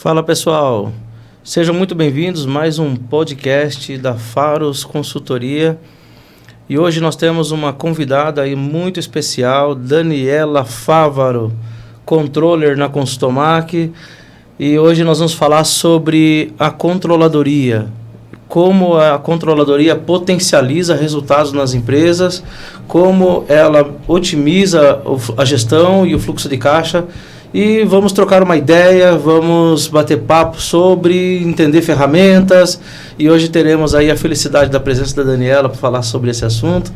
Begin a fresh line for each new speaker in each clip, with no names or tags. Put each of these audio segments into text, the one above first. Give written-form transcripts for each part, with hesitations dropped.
Fala pessoal, sejam muito bem-vindos a mais um podcast da Faros Consultoria. E hoje nós temos uma convidada aí muito especial, Daniela Fávaro, controller na Consultomac. E hoje nós vamos falar sobre a controladoria, como a controladoria potencializa resultados nas empresas, como ela otimiza a gestão e o fluxo de caixa. E vamos trocar uma ideia, vamos bater papo sobre, entender ferramentas. E hoje teremos aí a felicidade da presença da Daniela para falar sobre esse assunto.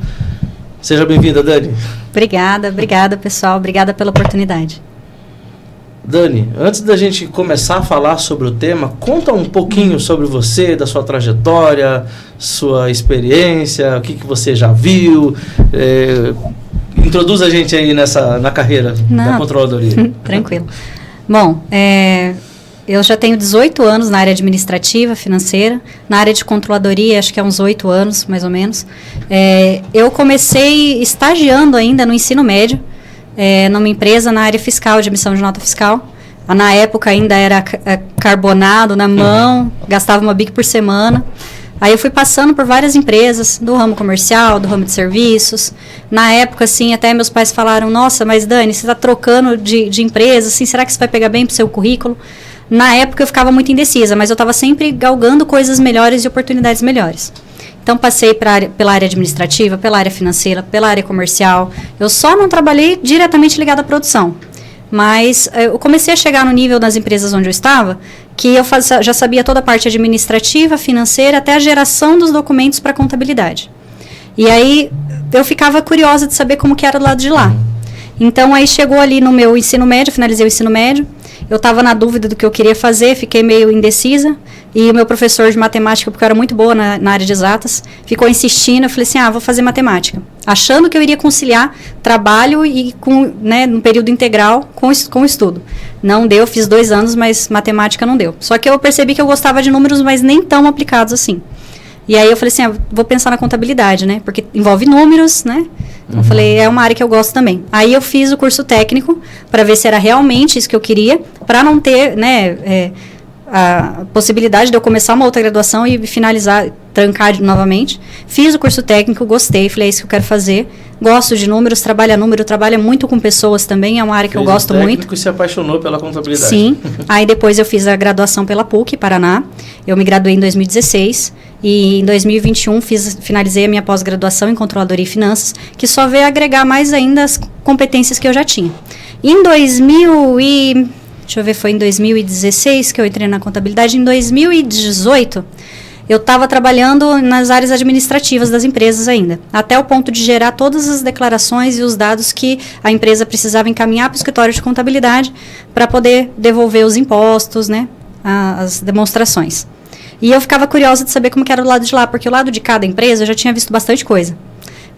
Seja bem-vinda, Dani.
Obrigada pessoal, obrigada pela oportunidade.
Dani, antes da gente começar a falar sobre o tema, conta um pouquinho sobre você, da sua trajetória, sua experiência, o que você já viu. Introduz a gente aí na carreira da controladoria.
Tranquilo. Bom, eu já tenho 18 anos na área administrativa, financeira. Na área de controladoria, acho que é uns 8 anos, mais ou menos. Eu comecei estagiando ainda no ensino médio, numa empresa na área fiscal, de emissão de nota fiscal. Na época ainda era carbonado na mão, gastava uma bic por semana. Aí eu fui passando por várias empresas, do ramo comercial, do ramo de serviços. Na época, assim, até meus pais falaram, nossa, mas Dani, você está trocando de empresa, assim, será que isso vai pegar bem para o seu currículo? Na época eu ficava muito indecisa, mas eu estava sempre galgando coisas melhores e oportunidades melhores. Então passei pela área administrativa, pela área financeira, pela área comercial. Eu só não trabalhei diretamente ligada à produção. Mas eu comecei a chegar no nível das empresas onde eu estava, que eu já sabia toda a parte administrativa, financeira, até a geração dos documentos para contabilidade. E aí eu ficava curiosa de saber como que era do lado de lá. Então aí chegou ali no meu ensino médio, finalizei o ensino médio, eu estava na dúvida do que eu queria fazer, fiquei meio indecisa, e o meu professor de matemática, porque eu era muito boa na área de exatas, ficou insistindo, eu falei assim, vou fazer matemática, achando que eu iria conciliar trabalho e no período integral com o estudo. Não deu, fiz 2 anos, mas matemática não deu. Só que eu percebi que eu gostava de números, mas nem tão aplicados assim. E aí eu falei assim, vou pensar na contabilidade, né? Porque envolve números, né? Então eu falei, é uma área que eu gosto também. Aí eu fiz o curso técnico para ver se era realmente isso que eu queria, para não ter, a possibilidade de eu começar uma outra graduação e finalizar, trancar novamente. Fiz o curso técnico, gostei, falei, é isso que eu quero fazer. Gosto de números, trabalha muito com pessoas também, é uma área que eu gosto muito.
Técnico e se apaixonou pela contabilidade.
Sim, aí depois eu fiz a graduação pela PUC, Paraná. Eu me graduei em 2016 e em 2021 finalizei a minha pós-graduação em controladoria e finanças, que só veio agregar mais ainda as competências que eu já tinha. Foi em 2016 que eu entrei na contabilidade. Em 2018, eu estava trabalhando nas áreas administrativas das empresas ainda, até o ponto de gerar todas as declarações e os dados que a empresa precisava encaminhar para o escritório de contabilidade para poder devolver os impostos, as demonstrações. E eu ficava curiosa de saber como que era o lado de lá, porque o lado de cada empresa eu já tinha visto bastante coisa.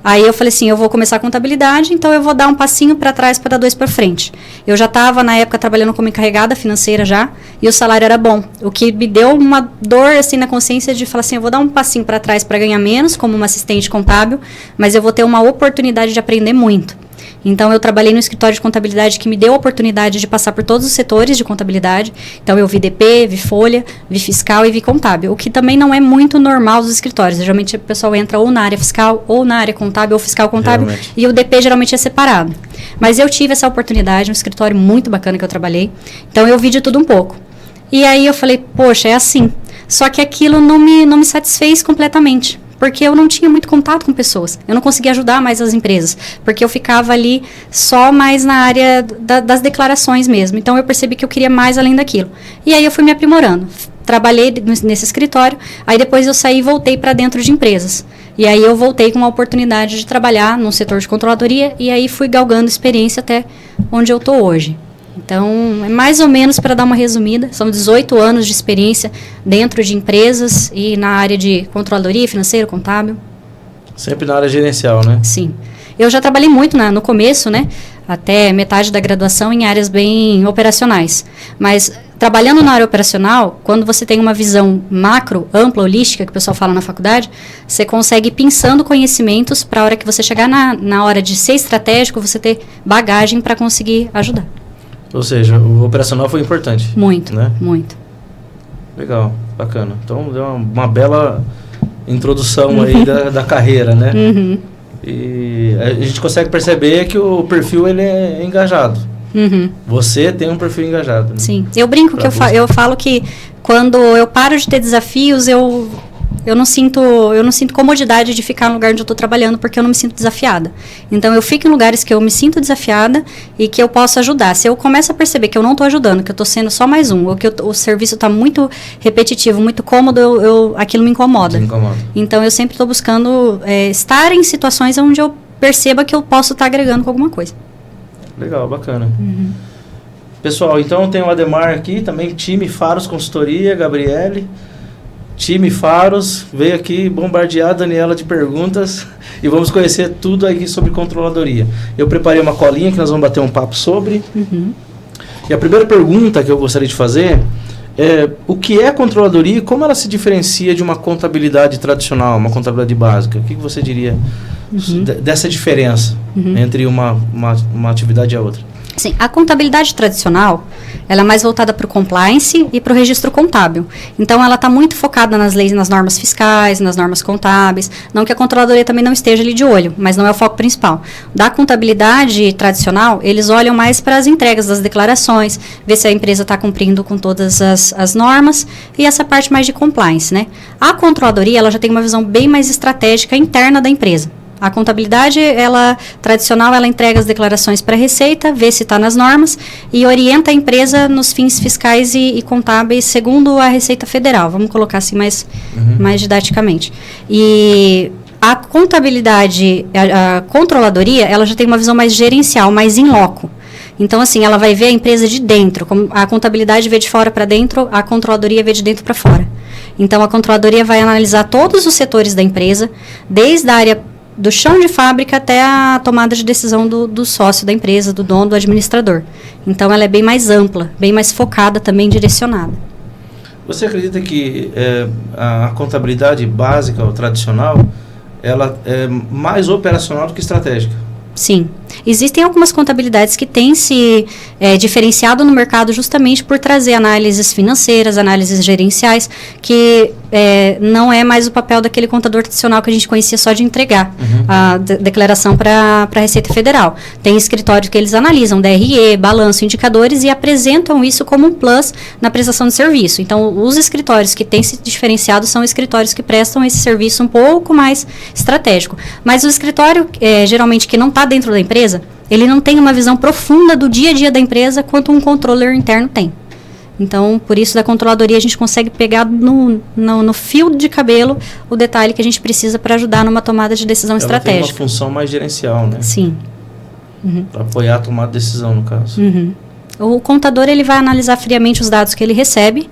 Aí eu falei assim, eu vou começar a contabilidade, então eu vou dar um passinho para trás para dar 2 para frente. Eu já estava, na época, trabalhando como encarregada financeira já, e o salário era bom. O que me deu uma dor, assim, na consciência de falar assim, eu vou dar um passinho para trás para ganhar menos, como uma assistente contábil, mas eu vou ter uma oportunidade de aprender muito. Então, eu trabalhei no escritório de contabilidade que me deu a oportunidade de passar por todos os setores de contabilidade. Então, eu vi DP, vi folha, vi fiscal e vi contábil, o que também não é muito normal dos escritórios. Geralmente, o pessoal entra ou na área fiscal, ou na área contábil, ou fiscal contábil, geralmente. E o DP geralmente é separado. Mas eu tive essa oportunidade, um escritório muito bacana que eu trabalhei. Então, eu vi de tudo um pouco. E aí, eu falei, poxa, é assim. Só que aquilo não me satisfez completamente. Porque eu não tinha muito contato com pessoas. Eu não conseguia ajudar mais as empresas. Porque eu ficava ali só mais na área das declarações mesmo. Então, eu percebi que eu queria mais além daquilo. E aí, eu fui me aprimorando. Trabalhei nesse escritório. Aí, depois eu saí e voltei para dentro de empresas. E aí, eu voltei com uma oportunidade de trabalhar no setor de controladoria. E aí, fui galgando experiência até onde eu estou hoje. Então, é mais ou menos para dar uma resumida. São 18 anos de experiência dentro de empresas e na área de controladoria, financeiro, contábil.
Sempre na área gerencial, né?
Sim. Eu já trabalhei muito no começo, até metade da graduação, em áreas bem operacionais. Mas, trabalhando na área operacional, quando você tem uma visão macro, ampla, holística, que o pessoal fala na faculdade, você consegue ir pensando conhecimentos para a hora que você chegar na hora de ser estratégico, você ter bagagem para conseguir ajudar.
Ou seja, o operacional foi importante.
Muito,
né?
muito.
Legal, bacana. Então, deu uma bela introdução aí da carreira, né?
Uhum.
E a gente consegue perceber que o perfil, ele é engajado.
Uhum.
Você tem um perfil engajado. Né?
Sim. Eu brinco que eu falo que quando eu paro de ter desafios, eu não sinto comodidade de ficar no lugar onde eu estou trabalhando, porque eu não me sinto desafiada. Então, eu fico em lugares que eu me sinto desafiada e que eu posso ajudar. Se eu começo a perceber que eu não estou ajudando, que eu estou sendo só mais um, ou que o serviço está muito repetitivo, muito cômodo, aquilo me incomoda. Então, eu sempre estou buscando estar em situações onde eu perceba que eu posso estar agregando com alguma coisa.
Legal, bacana.
Uhum.
Pessoal, então tem o Ademar aqui, também time Faros Consultoria, Gabriele. Time Faros veio aqui bombardear a Daniela de perguntas e vamos conhecer tudo aqui sobre controladoria. Eu preparei uma colinha que nós vamos bater um papo sobre.
Uhum.
E a primeira pergunta que eu gostaria de fazer é o que é controladoria e como ela se diferencia de uma contabilidade tradicional, uma contabilidade básica? O que você diria dessa diferença entre uma atividade e a outra?
Sim, a contabilidade tradicional, ela é mais voltada para o compliance e para o registro contábil. Então, ela está muito focada nas leis, nas normas fiscais, nas normas contábeis. Não que a controladoria também não esteja ali de olho, mas não é o foco principal. Da contabilidade tradicional, eles olham mais para as entregas das declarações, ver se a empresa está cumprindo com todas as normas e essa parte mais de compliance, né? A controladoria, ela já tem uma visão bem mais estratégica interna da empresa. A contabilidade, tradicional, ela entrega as declarações para a Receita, vê se está nas normas e orienta a empresa nos fins fiscais e contábeis segundo a Receita Federal. Vamos colocar assim mais didaticamente. E a contabilidade, a controladoria, ela já tem uma visão mais gerencial, mais in loco. Então, assim, ela vai ver a empresa de dentro. Como a contabilidade vê de fora para dentro, a controladoria vê de dentro para fora. Então, a controladoria vai analisar todos os setores da empresa, desde a área do chão de fábrica até a tomada de decisão do sócio da empresa, do dono, do administrador. Então, ela é bem mais ampla, bem mais focada, também direcionada.
Você acredita que a contabilidade básica ou tradicional, ela é mais operacional do que estratégica?
Sim. Existem algumas contabilidades que têm se diferenciado no mercado justamente por trazer análises financeiras, análises gerenciais, que não é mais o papel daquele contador tradicional que a gente conhecia só de entregar a declaração para a Receita Federal. Tem escritórios que eles analisam DRE, balanço, indicadores e apresentam isso como um plus na prestação de serviço. Então, os escritórios que têm se diferenciado são escritórios que prestam esse serviço um pouco mais estratégico. Mas o escritório, geralmente, que não está dentro da empresa, ele não tem uma visão profunda do dia a dia da empresa quanto um controller interno tem. Então, por isso, da controladoria, a gente consegue pegar no fio de cabelo o detalhe que a gente precisa para ajudar numa tomada de decisão estratégica.
Tem uma função mais gerencial, né?
Sim.
Para apoiar a tomada de decisão, no caso.
O contador, ele vai analisar friamente os dados que ele recebe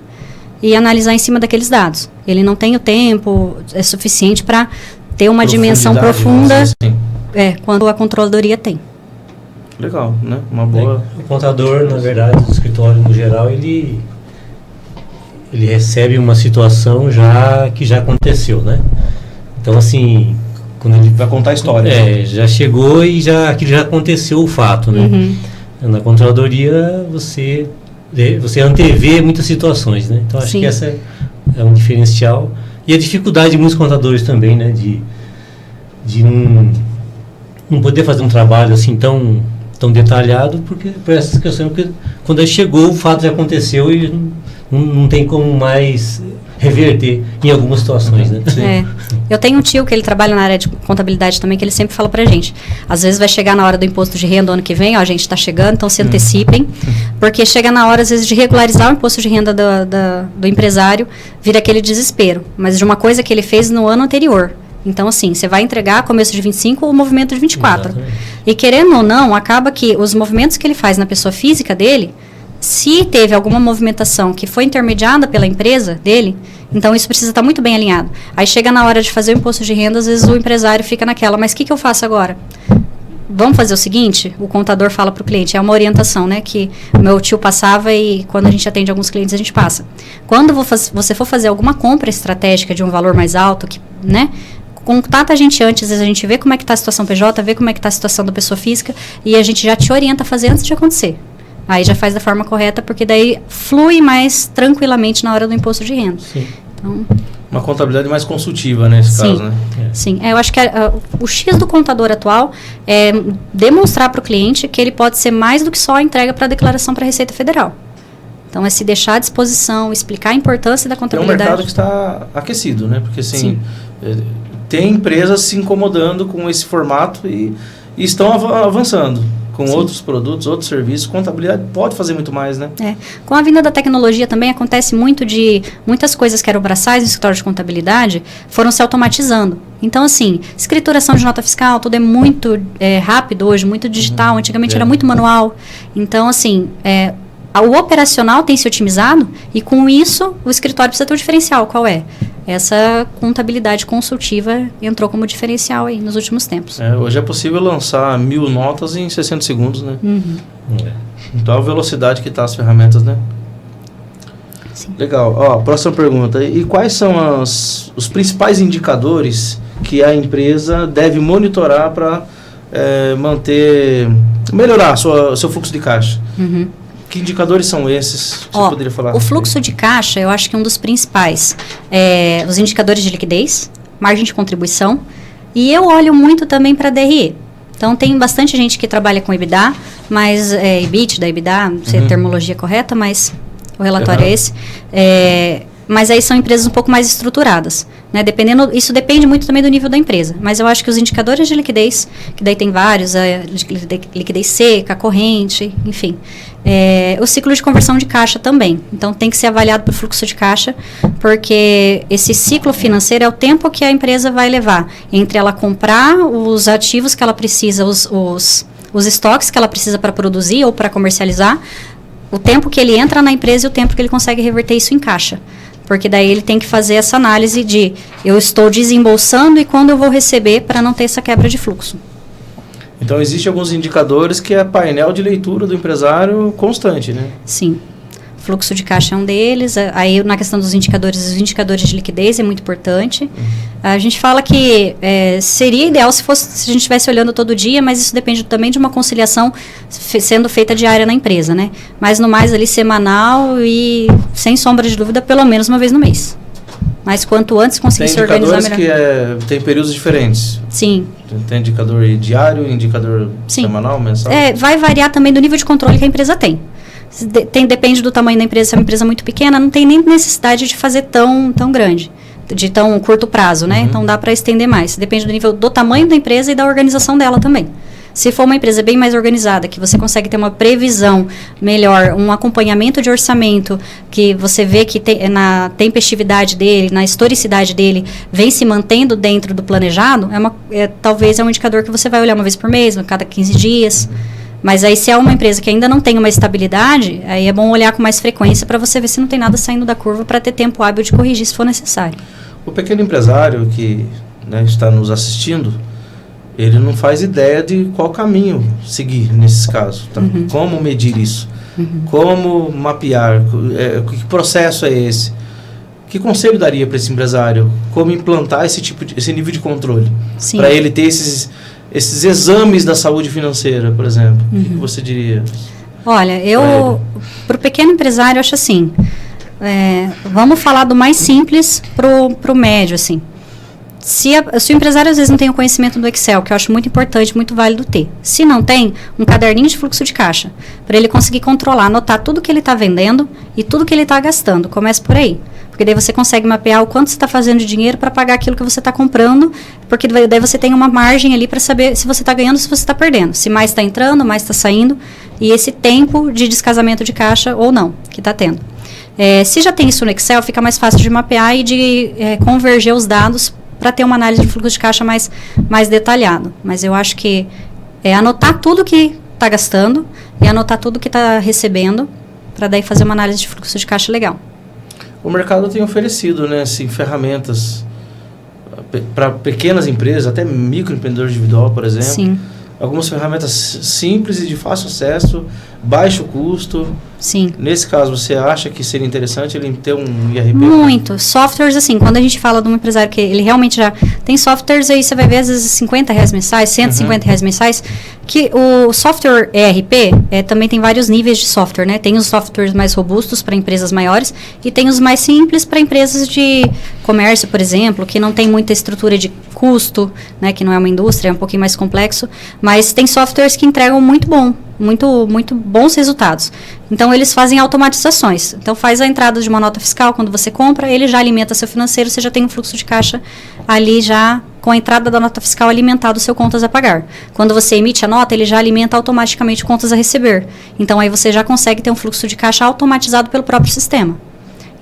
e analisar em cima daqueles dados. Ele não tem o tempo suficiente para ter uma dimensão profunda quando a controladoria tem.
Legal, né? Uma boa...
O contador, na verdade, do escritório no geral, ele recebe uma situação que já aconteceu, né? Então, assim, quando ele
vai contar a história.
Já chegou e aquilo já aconteceu o fato, né? Na controladoria, você antevê muitas situações, né? Então, acho que essa é um diferencial. E a dificuldade de muitos contadores também, né? De não poder fazer um trabalho assim tão detalhado, porque por essas questões, porque quando ele chegou, o fato já aconteceu e não tem como mais reverter em algumas situações, né?
Eu tenho um tio que ele trabalha na área de contabilidade também, que ele sempre fala pra gente, às vezes vai chegar na hora do imposto de renda do ano que vem, a gente tá chegando, então se antecipem, porque chega na hora, às vezes, de regularizar o imposto de renda do empresário, vira aquele desespero, mas de uma coisa que ele fez no ano anterior. Então, assim, você vai entregar começo de 25 o movimento de 24. Exatamente. E querendo ou não, acaba que os movimentos que ele faz na pessoa física dele, se teve alguma movimentação que foi intermediada pela empresa dele, então isso precisa estar muito bem alinhado. Aí chega na hora de fazer o imposto de renda, às vezes o empresário fica naquela, mas o que eu faço agora? Vamos fazer o seguinte, o contador fala para o cliente, é uma orientação, né, que o meu tio passava e quando a gente atende alguns clientes a gente passa. Quando você for fazer alguma compra estratégica de um valor mais alto, né, contata a gente antes, às vezes a gente vê como é que está a situação PJ, vê como é que está a situação da pessoa física e a gente já te orienta a fazer antes de acontecer. Aí já faz da forma correta, porque daí flui mais tranquilamente na hora do imposto de renda.
Sim.
Então,
uma contabilidade mais consultiva nesse caso, né?
Sim, eu acho que o X do contador atual é demonstrar para o cliente que ele pode ser mais do que só a entrega para a declaração para a Receita Federal. Então, é se deixar à disposição, explicar a importância da contabilidade.
É um mercado que está aquecido, né? Porque, assim, tem empresas se incomodando com esse formato e estão avançando com outros produtos, outros serviços. Contabilidade pode fazer muito mais, né?
Com a vinda da tecnologia também acontece muitas coisas que eram braçais no escritório de contabilidade foram se automatizando. Então, assim, escrituração de nota fiscal, tudo é muito rápido hoje, muito digital. Antigamente era muito manual. Então, assim, o operacional tem se otimizado e, com isso, o escritório precisa ter um diferencial. Qual é? Essa contabilidade consultiva entrou como diferencial aí nos últimos tempos.
Hoje é possível lançar 1000 notas em 60 segundos, né? Então, a velocidade que está as ferramentas, né?
Sim.
Legal. Próxima pergunta. E quais são os principais indicadores que a empresa deve monitorar para melhorar seu fluxo de caixa? Que indicadores são esses que você poderia falar?
O fluxo de caixa, eu acho que um dos principais os indicadores de liquidez, margem de contribuição, e eu olho muito também para DRE. Então, tem bastante gente que trabalha com EBITDA, mas EBITDA, não sei a terminologia correta, mas o relatório é esse. Mas aí são empresas um pouco mais estruturadas, né? Isso depende muito também do nível da empresa. Mas eu acho que os indicadores de liquidez, que daí tem vários, liquidez seca, corrente, enfim. O ciclo de conversão de caixa também. Então, tem que ser avaliado por fluxo de caixa, porque esse ciclo financeiro é o tempo que a empresa vai levar entre ela comprar os ativos que ela precisa, os estoques que ela precisa para produzir ou para comercializar, o tempo que ele entra na empresa e o tempo que ele consegue reverter isso em caixa. Porque daí ele tem que fazer essa análise de eu estou desembolsando e quando eu vou receber para não ter essa quebra de fluxo.
Então, existem alguns indicadores que é painel de leitura do empresário constante, né? Sim.
Fluxo de caixa é um deles. Aí, na questão dos indicadores, os indicadores de liquidez é muito importante. A gente fala que seria ideal se a gente estivesse olhando todo dia, mas isso depende também de uma conciliação sendo feita diária na empresa, né? Mas no mais ali semanal e, sem sombra de dúvida, pelo menos uma vez no mês. Mas quanto antes conseguir se organizar melhor.
Tem indicadores que tem períodos diferentes.
Sim.
Tem indicador diário, indicador semanal, mensal?
Vai variar também do nível de controle que a empresa tem. Depende do tamanho da empresa. Se é uma empresa muito pequena, não tem nem necessidade de fazer tão grande, de tão curto prazo, né? Então, dá para estender mais. Depende do nível do tamanho da empresa e da organização dela também. Se for uma empresa bem mais organizada, que você consegue ter uma previsão melhor, um acompanhamento de orçamento, que você vê que na tempestividade dele, na historicidade dele, vem se mantendo dentro do planejado, talvez é um indicador que você vai olhar uma vez por mês, a cada 15 dias. Mas aí, se é uma empresa que ainda não tem uma estabilidade, aí é bom olhar com mais frequência para você ver se não tem nada saindo da curva para ter tempo hábil de corrigir se for necessário.
O pequeno empresário que está nos assistindo, ele não faz ideia de qual caminho seguir nesses casos. Tá? Como medir isso? Como mapear? Que processo é esse? Que conselho daria para esse empresário? Como implantar esse nível de controle? Para ele ter esses exames da saúde financeira, por exemplo. O que você diria?
Olha, para o pequeno empresário, eu acho assim, vamos falar do mais simples para o médio, assim. Se o empresário às vezes não tem o conhecimento do Excel, que eu acho muito importante, muito válido ter. Se não tem, um caderninho de fluxo de caixa, para ele conseguir controlar, anotar tudo que ele está vendendo e tudo que ele está gastando. Começa por aí. Porque daí você consegue mapear o quanto você está fazendo de dinheiro para pagar aquilo que você está comprando, porque daí você tem uma margem ali para saber se você está ganhando ou se você está perdendo. Se mais está entrando, mais está saindo, e esse tempo de descasamento de caixa ou não, que está tendo. Se já tem isso no Excel, fica mais fácil de mapear e de converger os dados para ter uma análise de fluxo de caixa mais detalhado. Mas eu acho que anotar tudo que está gastando e anotar tudo que está recebendo, para daí fazer uma análise de fluxo de caixa legal.
O mercado tem oferecido, assim, ferramentas para pequenas empresas, até microempreendedor individual, por exemplo.
Sim.
Algumas ferramentas simples e de fácil acesso, baixo custo,
Sim.
Nesse caso, você acha que seria interessante ele ter um IRP?
Muito. Softwares, assim, quando a gente fala de um empresário que ele realmente já tem softwares, aí você vai ver às vezes R$50 mensais, R$150 mensais, que o software ERP também tem vários níveis de software, né? Tem os softwares mais robustos para empresas maiores e tem os mais simples para empresas de comércio, por exemplo, que não tem muita estrutura de custo, né? Que não é uma indústria, é um pouquinho mais complexo, mas tem softwares que entregam muito bons resultados. Então, eles fazem automatizações. Então, faz a entrada de uma nota fiscal, quando você compra, ele já alimenta seu financeiro, você já tem um fluxo de caixa ali já com a entrada da nota fiscal alimentado o seu contas a pagar. Quando você emite a nota, ele já alimenta automaticamente contas a receber. Então, aí você já consegue ter um fluxo de caixa automatizado pelo próprio sistema.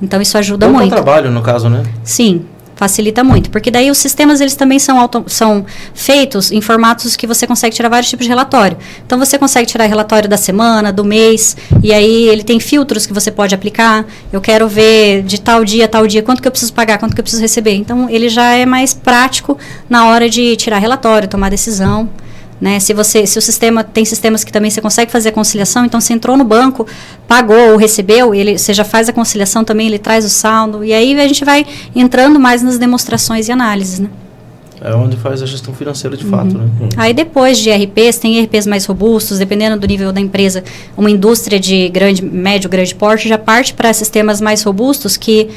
Então, isso ajuda muito.
Bom trabalho, no caso, né?
Sim. Facilita muito, porque daí os sistemas eles também são feitos em formatos que você consegue tirar vários tipos de relatório. Então você consegue tirar relatório da semana, do mês, e aí ele tem filtros que você pode aplicar. Eu quero ver de tal dia a tal dia quanto que eu preciso pagar, quanto que eu preciso receber. Então ele já é mais prático na hora de tirar relatório, tomar decisão. Né? Se o sistema tem sistemas que também você consegue fazer a conciliação, então você entrou no banco, pagou ou recebeu, você já faz a conciliação também, ele traz o saldo, e aí a gente vai entrando mais nas demonstrações e análises, né?
É onde faz a gestão financeira de fato, né?
Aí depois de IRPs, tem IRPs mais robustos, dependendo do nível da empresa. Uma indústria de médio, grande porte já parte para sistemas mais robustos que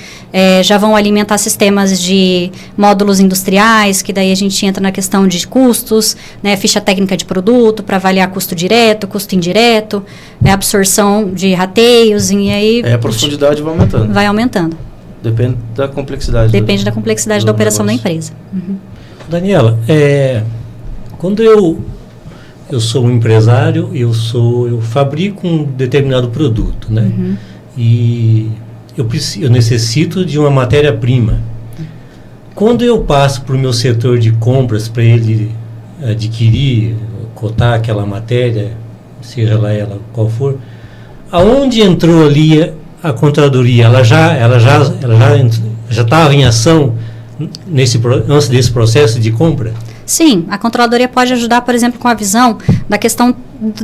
já vão alimentar sistemas de módulos industriais, que daí a gente entra na questão de custos, né, ficha técnica de produto, para avaliar custo direto, custo indireto, absorção de rateios, e aí...
a profundidade vai aumentando.
Vai aumentando.
Depende da complexidade.
Depende da complexidade da operação da empresa.
Daniela, quando eu sou um empresário, eu fabrico um determinado produto, né? E eu necessito de uma matéria-prima. Quando eu passo para o meu setor de compras para ele adquirir, cotar aquela matéria, seja lá ela qual for, aonde entrou ali a controladoria? Ela já estava em ação antes desse processo de compra?
Sim, a controladoria pode ajudar, por exemplo, com a visão da questão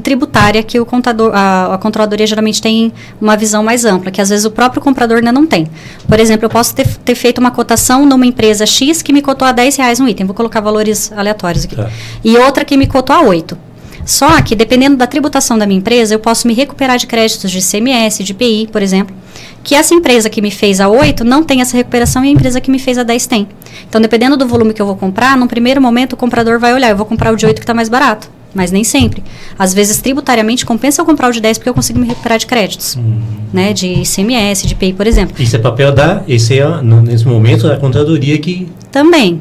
tributária, que a controladoria geralmente tem uma visão mais ampla, que às vezes o próprio comprador ainda não tem. Por exemplo, eu posso ter feito uma cotação numa empresa X que me cotou a R$10 um item, vou colocar valores aleatórios aqui, e outra que me cotou a 8. Só que, dependendo da tributação da minha empresa, eu posso me recuperar de créditos de ICMS, de IPI, por exemplo, que essa empresa que me fez a 8 não tem essa recuperação e a empresa que me fez a 10 tem. Então, dependendo do volume que eu vou comprar, num primeiro momento o comprador vai olhar, eu vou comprar o de 8 que está mais barato, mas nem sempre. Às vezes, tributariamente, compensa eu comprar o de 10 porque eu consigo me recuperar de créditos, né, de ICMS, de IPI, por exemplo.
Isso é papel nesse momento, da contadoria que...
Também.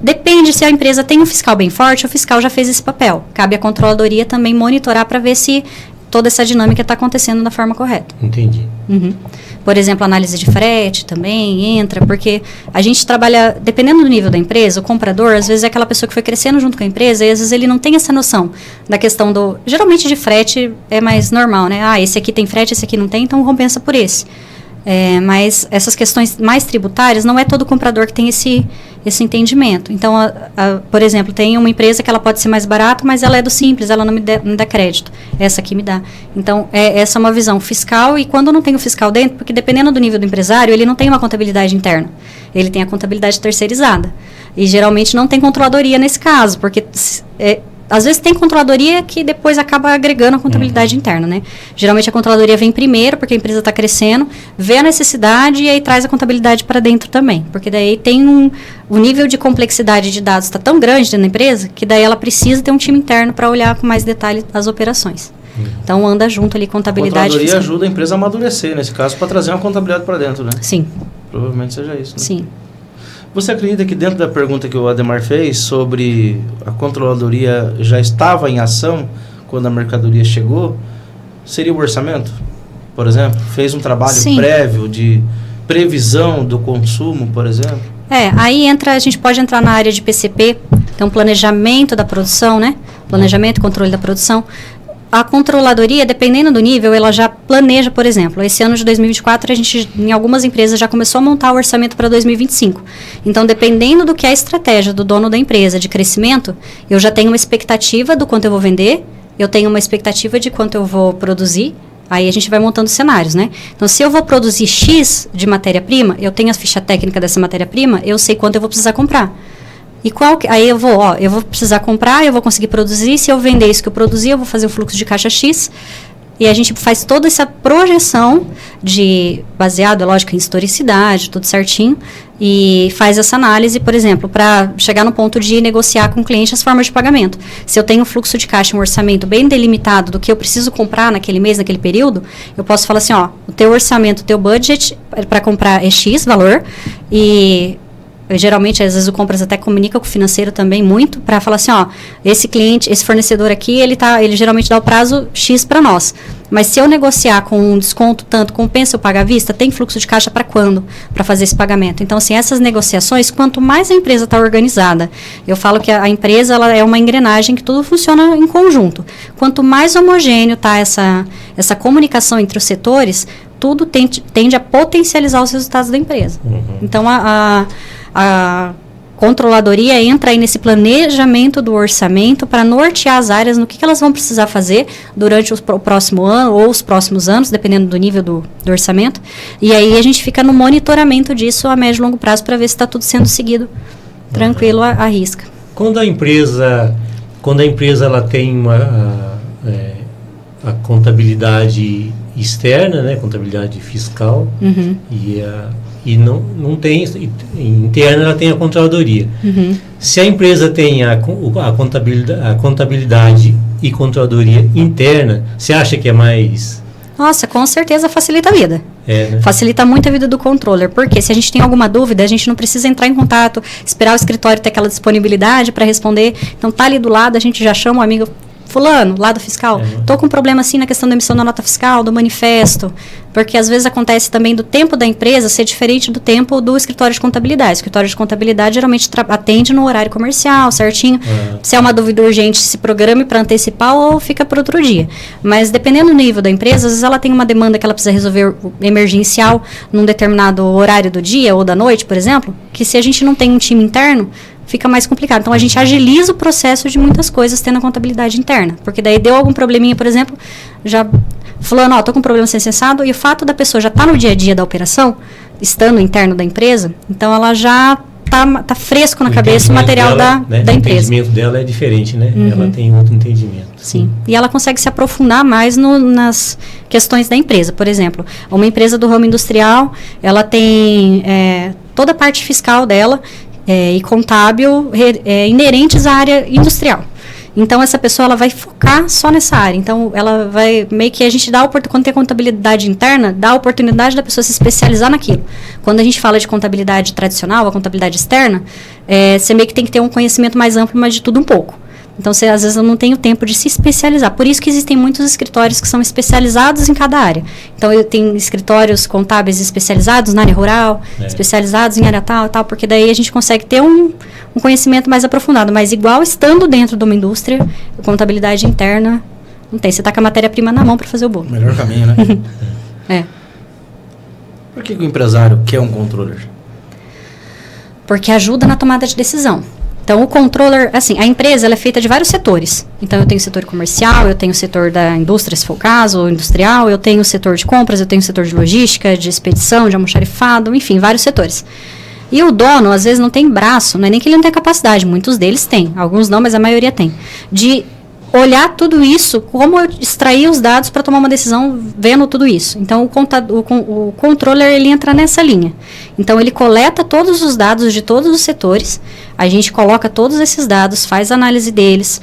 Depende se a empresa tem um fiscal bem forte, o fiscal já fez esse papel. Cabe à controladoria também monitorar para ver se toda essa dinâmica está acontecendo da forma correta.
Entendi.
Por exemplo, análise de frete também entra, porque a gente trabalha, dependendo do nível da empresa, o comprador, às vezes é aquela pessoa que foi crescendo junto com a empresa, e às vezes ele não tem essa noção da questão geralmente de frete é mais normal, né? Esse aqui tem frete, esse aqui não tem, então compensa por esse. Mas essas questões mais tributárias, não é todo comprador que tem esse entendimento. Então, por exemplo, tem uma empresa que ela pode ser mais barata, mas ela é do Simples, ela não me dá crédito. Essa aqui me dá. Então, essa é uma visão fiscal, e quando não tem o fiscal dentro, porque dependendo do nível do empresário, ele não tem uma contabilidade interna. Ele tem a contabilidade terceirizada. E geralmente não tem controladoria nesse caso, porque... às vezes tem controladoria que depois acaba agregando a contabilidade interna, né? Geralmente a controladoria vem primeiro, porque a empresa está crescendo, vê a necessidade e aí traz a contabilidade para dentro também. Porque daí tem o nível de complexidade de dados está tão grande dentro da empresa, que daí ela precisa ter um time interno para olhar com mais detalhe as operações. Então anda junto ali contabilidade.
A controladoria ajuda a empresa a amadurecer, nesse caso, para trazer uma contabilidade para dentro, né?
Sim.
Provavelmente seja isso, né?
Sim.
Você acredita que dentro da pergunta que o Ademar fez sobre a controladoria já estava em ação quando a mercadoria chegou, seria o orçamento, por exemplo? Fez um trabalho prévio de previsão do consumo, por exemplo?
Aí a gente pode entrar na área de PCP, então planejamento da produção, né? Planejamento e controle da produção. A controladoria, dependendo do nível, ela já planeja, por exemplo, esse ano de 2024, a gente, em algumas empresas, já começou a montar o orçamento para 2025. Então, dependendo do que é a estratégia do dono da empresa de crescimento, eu já tenho uma expectativa do quanto eu vou vender, eu tenho uma expectativa de quanto eu vou produzir, Aí a gente vai montando cenários, né? Então, se eu vou produzir X de matéria-prima, eu tenho a ficha técnica dessa matéria-prima, eu sei quanto eu vou precisar comprar. E aí eu vou precisar comprar, eu vou conseguir produzir, se eu vender isso que eu produzi, eu vou fazer o fluxo de caixa X, e a gente faz toda essa projeção baseado, lógico, em historicidade, tudo certinho, e faz essa análise, por exemplo, para chegar no ponto de negociar com o cliente as formas de pagamento. Se eu tenho um fluxo de caixa, um orçamento bem delimitado do que eu preciso comprar naquele mês, naquele período, eu posso falar assim, o teu orçamento, o teu budget para comprar é X valor, e geralmente, às vezes, o compras até comunica com o financeiro também muito, para falar assim, esse cliente, esse fornecedor aqui, ele geralmente dá o prazo X para nós. Mas se eu negociar com um desconto tanto, compensa eu pagar à vista, tem fluxo de caixa para quando? Para fazer esse pagamento. Então, assim, essas negociações, quanto mais a empresa está organizada, eu falo que a empresa ela é uma engrenagem que tudo funciona em conjunto. Quanto mais homogêneo está essa comunicação entre os setores, tudo tende a potencializar os resultados da empresa. Então, a controladoria entra aí nesse planejamento do orçamento para nortear as áreas no que elas vão precisar fazer durante o próximo ano ou os próximos anos, dependendo do nível do orçamento. E aí a gente fica no monitoramento disso a médio e longo prazo para ver se está tudo sendo seguido tranquilo à risca.
Quando a empresa ela tem a contabilidade externa, né, contabilidade fiscal, e não tem interna, ela tem a controladoria. Se a empresa tem a contabilidade e controladoria interna, você acha que é mais...
Nossa, com certeza facilita a vida.
Né?
Facilita muito a vida do controller, porque se a gente tem alguma dúvida, a gente não precisa entrar em contato, esperar o escritório ter aquela disponibilidade para responder. Então, tá ali do lado, a gente já chama o amigo... Fulano, lado fiscal, estou com um problema assim na questão da emissão da nota fiscal, do manifesto, porque às vezes acontece também do tempo da empresa ser diferente do tempo do escritório de contabilidade. O escritório de contabilidade geralmente atende no horário comercial, certinho. Se é uma dúvida urgente, se programe para antecipar ou fica para outro dia. Mas dependendo do nível da empresa, às vezes ela tem uma demanda que ela precisa resolver emergencial num determinado horário do dia ou da noite, por exemplo, que se a gente não tem um time interno, fica mais complicado. Então, a gente agiliza o processo de muitas coisas tendo a contabilidade interna. Porque daí deu algum probleminha, por exemplo, já falando, estou com um problema sem cessado, e o fato da pessoa já estar no dia a dia da operação, estando interno da empresa, então ela já tá fresco na cabeça o material da empresa. O
entendimento dela é diferente, né? Ela tem outro entendimento.
Sim. E ela consegue se aprofundar mais nas questões da empresa. Por exemplo, uma empresa do ramo industrial, ela tem toda a parte fiscal dela, e contábil inerentes à área industrial. Então, essa pessoa ela vai focar só nessa área. Então, ela vai meio que a gente dá quando tem contabilidade interna, dá a oportunidade da pessoa se especializar naquilo. Quando a gente fala de contabilidade tradicional, a contabilidade externa, você meio que tem que ter um conhecimento mais amplo, mas de tudo um pouco. Então, você às vezes não tem o tempo de se especializar. Por isso que existem muitos escritórios que são especializados em cada área. Então, eu tenho escritórios contábeis especializados na área rural, especializados em área tal, porque daí a gente consegue ter um conhecimento mais aprofundado. Mas igual estando dentro de uma indústria, contabilidade interna, não tem. Você está com a matéria-prima na mão para fazer o bolo.
Melhor caminho, né? Por que o empresário quer um controller?
Porque ajuda na tomada de decisão. Então, o controller, assim, a empresa ela é feita de vários setores. Então, eu tenho o setor comercial, eu tenho o setor da indústria, se for o caso, ou industrial, eu tenho o setor de compras, eu tenho o setor de logística, de expedição, de almoxarifado, enfim, vários setores. E o dono, às vezes, não tem braço, não é nem que ele não tem capacidade, muitos deles têm, alguns não, mas a maioria tem, de olhar tudo isso, como eu extrair os dados para tomar uma decisão vendo tudo isso. Então, o controller, ele entra nessa linha. Então, ele coleta todos os dados de todos os setores, a gente coloca todos esses dados, faz a análise deles,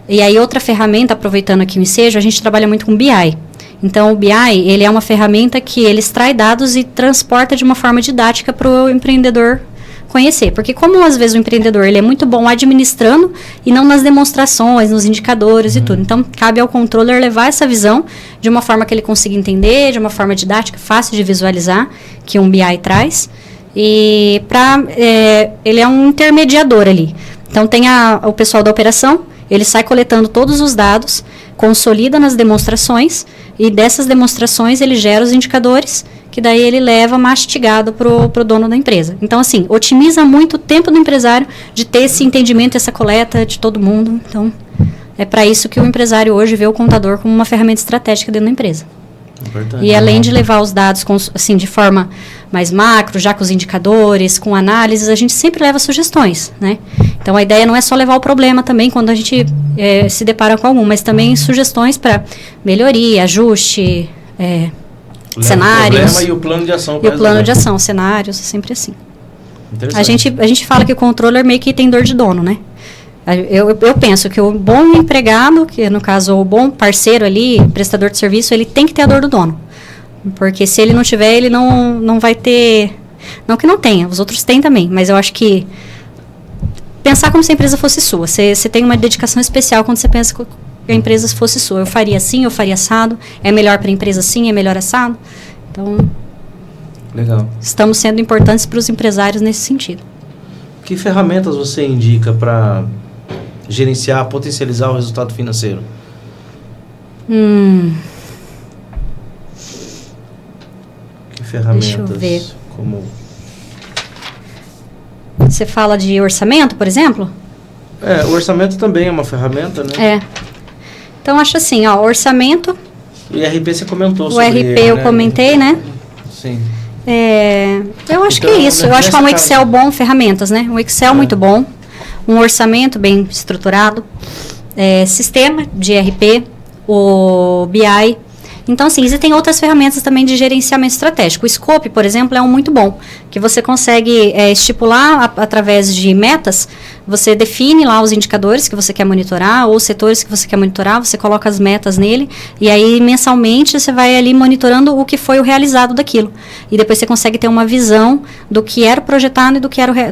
e aí outra ferramenta, aproveitando aqui o ensejo, a gente trabalha muito com BI. Então, o BI, ele é uma ferramenta que ele extrai dados e transporta de uma forma didática para o empreendedor conhecer, porque como às vezes o empreendedor ele é muito bom administrando e não nas demonstrações, nos indicadores e tudo, então cabe ao controller levar essa visão de uma forma que ele consiga entender, de uma forma didática, fácil de visualizar, que um BI traz, e ele é um intermediador ali. Então tem o pessoal da operação, ele sai coletando todos os dados, consolida nas demonstrações, e dessas demonstrações ele gera os indicadores, que daí ele leva mastigado pro dono da empresa. Então, assim, otimiza muito o tempo do empresário de ter esse entendimento, essa coleta de todo mundo. Então, é para isso que o empresário hoje vê o contador como uma ferramenta estratégica dentro da empresa.
Verdade.
E além de levar os dados assim, de forma mais macro, já com os indicadores, com análises, a gente sempre leva sugestões, né? Então, a ideia não é só levar o problema também, quando a gente se depara com algum, mas também sugestões para melhoria, ajuste, cenários.
O problema e o plano de ação.
E o plano de ação, cenários, é sempre assim. A
Interessante.
gente fala que o controller meio que tem dor de dono, né? Eu penso que o bom empregado, que no caso o bom parceiro ali, prestador de serviço, ele tem que ter a dor do dono. Porque se ele não tiver, ele não vai ter... Não que não tenha, os outros têm também, mas eu acho que pensar como se a empresa fosse sua. Você tem uma dedicação especial quando você pensa que a empresa fosse sua. Eu faria assim, eu faria assado, é melhor para a empresa assim, é melhor assado. Então,
legal.
Estamos sendo importantes para os empresários nesse sentido.
Que ferramentas você indica para gerenciar, potencializar o resultado financeiro? Que ferramentas?
Deixa eu ver.
Como...
Você fala de orçamento, por exemplo?
O orçamento também é uma ferramenta, né?
Então, acho assim, orçamento...
O IRP você comentou
sobre ele. O IRP eu comentei, né?
Sim.
Eu acho que é isso. Eu acho que é um Excel bom, ferramentas, né? Um Excel muito bom, um orçamento bem estruturado, sistema de IRP, o BI. Então, assim, existem outras ferramentas também de gerenciamento estratégico. O Scope, por exemplo, é um muito bom, que você consegue estipular através de metas, você define lá os indicadores que você quer monitorar, ou os setores que você quer monitorar, você coloca as metas nele, e aí mensalmente você vai ali monitorando o que foi o realizado daquilo. E depois você consegue ter uma visão do que era projetado e do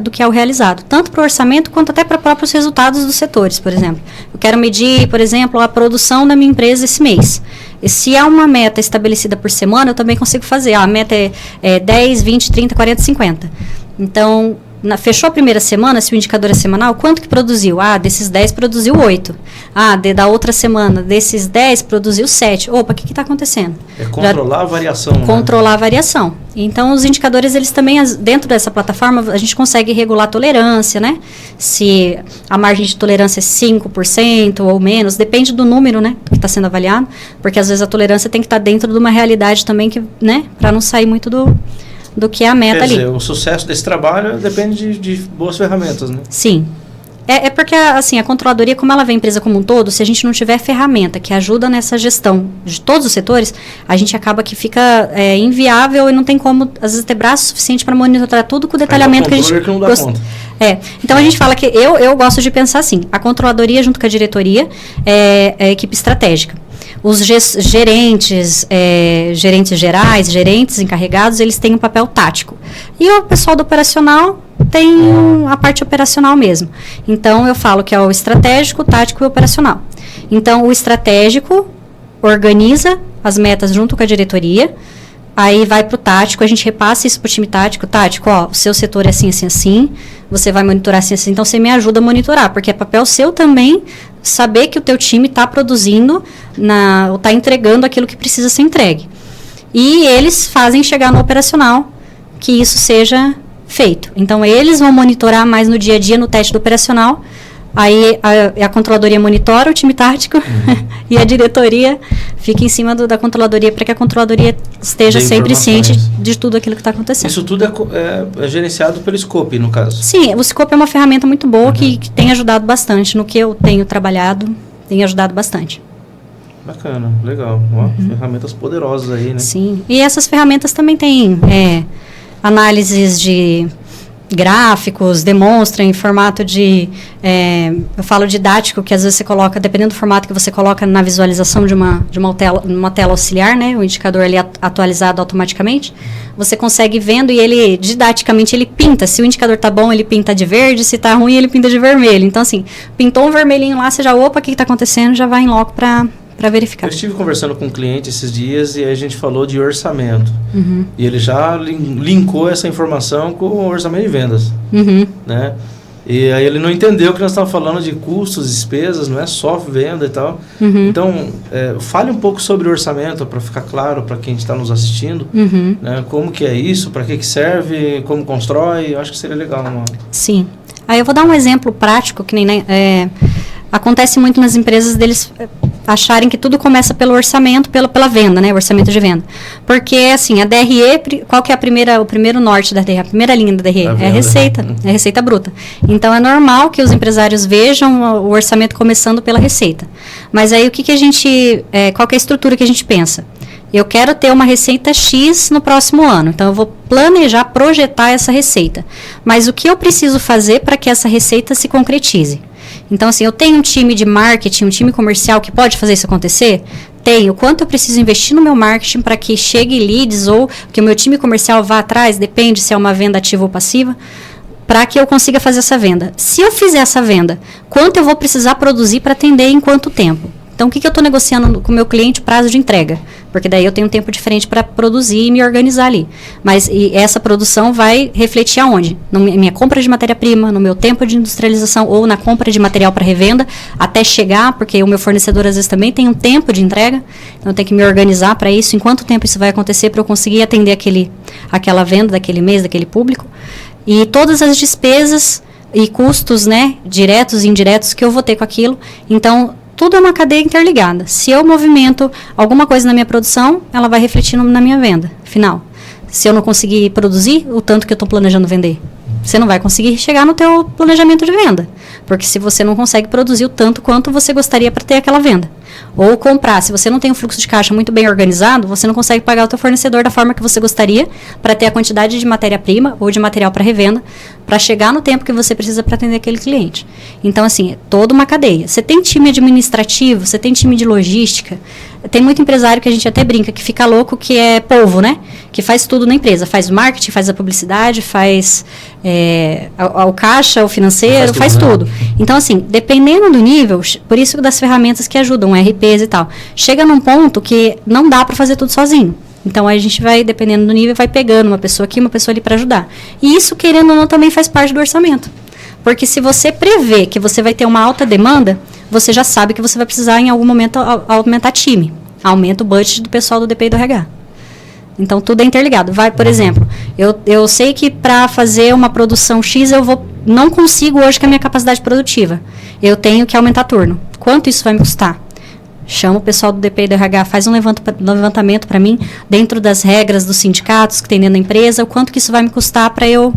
que é o realizado, tanto para o orçamento quanto até para próprios resultados dos setores, por exemplo. Eu quero medir, por exemplo, a produção da minha empresa esse mês. E se há uma meta estabelecida por semana, eu também consigo fazer. A meta é 10, 20, 30, 40, 50. Então, fechou a primeira semana, se o indicador é semanal, quanto que produziu? Desses 10 produziu 8. Da outra semana, desses 10 produziu 7. Opa, o que está acontecendo?
É controlar a variação.
Controlar a variação. Então, os indicadores, eles também, dentro dessa plataforma, a gente consegue regular a tolerância, né? Se a margem de tolerância é 5% ou menos, depende do número, né, que está sendo avaliado, porque às vezes a tolerância tem que estar dentro de uma realidade também, né, para não sair muito do que é a meta ali.
Quer dizer, o sucesso desse trabalho depende de boas ferramentas, né?
Sim. Porque, assim, a controladoria, como ela vê a empresa como um todo, se a gente não tiver ferramenta que ajuda nessa gestão de todos os setores, a gente acaba que fica inviável e não tem como, às vezes, ter braço suficiente para monitorar tudo com o detalhamento que a gente...
Que não dá conta.
Então, a gente fala que eu gosto de pensar assim, a controladoria junto com a diretoria é a equipe estratégica. Os gerentes gerais, gerentes encarregados, eles têm um papel tático. E o pessoal do operacional tem a parte operacional mesmo. Então, eu falo que é o estratégico, o tático e o operacional. Então, o estratégico organiza as metas junto com a diretoria, aí vai para o tático, a gente repassa isso para o time tático. Tático, o seu setor é assim, assim, assim, você vai monitorar assim, assim, então você me ajuda a monitorar, porque é papel seu também saber que o teu time está produzindo, está entregando aquilo que precisa ser entregue. E eles fazem chegar no operacional que isso seja feito. Então, eles vão monitorar mais no dia a dia, no teste do operacional. Aí, a controladoria monitora o time tático e a diretoria fica em cima da controladoria para que a controladoria esteja sempre ciente de tudo aquilo que está acontecendo.
Isso tudo é gerenciado pelo Scope, no caso?
Sim, o Scope é uma ferramenta muito boa que tem ajudado bastante. No que eu tenho trabalhado, tem ajudado bastante.
Bacana, legal. Ferramentas poderosas aí, né?
Sim, e essas ferramentas também têm análises de gráficos, demonstram em formato de, eu falo didático, que às vezes você coloca, dependendo do formato que você coloca na visualização de uma tela auxiliar, né, o indicador ali atualizado automaticamente, você consegue vendo e ele, didaticamente, ele pinta. Se o indicador está bom, ele pinta de verde, se está ruim, ele pinta de vermelho. Então, assim, pintou um vermelhinho lá, você já, opa, o que está acontecendo, já vai em loco para verificar.
Eu estive conversando com um cliente esses dias e a gente falou de orçamento. E ele já linkou essa informação com o orçamento de vendas. Né? E aí ele não entendeu que nós estávamos falando de custos, despesas, não é só venda e tal. Então, fale um pouco sobre o orçamento para ficar claro para quem está nos assistindo. Né? Como que é isso, para que serve, como constrói. Eu acho que seria legal.
Sim. Aí eu vou dar um exemplo prático que nem acontece muito nas empresas deles acharem que tudo começa pelo orçamento, pela venda, né? Orçamento de venda. Porque, assim, a DRE, qual que é o primeiro norte da DRE? A primeira linha da DRE? É a receita. É a receita bruta. Então, é normal que os empresários vejam o orçamento começando pela receita. Mas aí, qual que é a estrutura que a gente pensa? Eu quero ter uma receita X no próximo ano. Então, eu vou planejar, projetar essa receita. Mas o que eu preciso fazer para que essa receita se concretize? Então, assim, eu tenho um time de marketing, um time comercial que pode fazer isso acontecer? Tenho. Quanto eu preciso investir no meu marketing para que chegue leads ou que o meu time comercial vá atrás? Depende se é uma venda ativa ou passiva. Para que eu consiga fazer essa venda. Se eu fizer essa venda, quanto eu vou precisar produzir para atender em quanto tempo? Então, o que eu estou negociando com o meu cliente? Prazo de entrega. Porque daí eu tenho um tempo diferente para produzir e me organizar ali. Mas essa produção vai refletir aonde? Na minha compra de matéria-prima, no meu tempo de industrialização ou na compra de material para revenda, até chegar, porque o meu fornecedor às vezes também tem um tempo de entrega. Então, eu tenho que me organizar para isso. Em quanto tempo isso vai acontecer para eu conseguir atender aquela venda daquele mês, daquele público. E todas as despesas e custos, né, diretos e indiretos que eu vou ter com aquilo. Então, tudo é uma cadeia interligada. Se eu movimento alguma coisa na minha produção, ela vai refletir na minha venda final. Se eu não conseguir produzir o tanto que eu estou planejando vender, você não vai conseguir chegar no teu planejamento de venda. Porque se você não consegue produzir o tanto quanto você gostaria para ter aquela venda. Ou comprar, se você não tem um fluxo de caixa muito bem organizado, você não consegue pagar o teu fornecedor da forma que você gostaria para ter a quantidade de matéria-prima ou de material para revenda, para chegar no tempo que você precisa para atender aquele cliente. Então, assim, é toda uma cadeia. Você tem time administrativo, você tem time de logística, tem muito empresário que a gente até brinca, que fica louco, que é polvo, né? Que faz tudo na empresa, faz o marketing, faz a publicidade, faz o caixa, o financeiro, faz tudo. Então, assim, dependendo do nível, por isso das ferramentas que ajudam, RPs e tal, chega num ponto que não dá para fazer tudo sozinho. Então, a gente vai, dependendo do nível, vai pegando uma pessoa aqui, uma pessoa ali para ajudar. E isso, querendo ou não, também faz parte do orçamento. Porque se você prevê que você vai ter uma alta demanda, você já sabe que você vai precisar, em algum momento, aumentar time. Aumenta o budget do pessoal do DP e do RH. Então, tudo é interligado. Por exemplo, eu sei que para fazer uma produção X, não consigo hoje com a minha capacidade produtiva. Eu tenho que aumentar turno. Quanto isso vai me custar? Chama o pessoal do DP e do RH, faz um levantamento para mim, dentro das regras dos sindicatos que tem dentro da empresa, o quanto que isso vai me custar para eu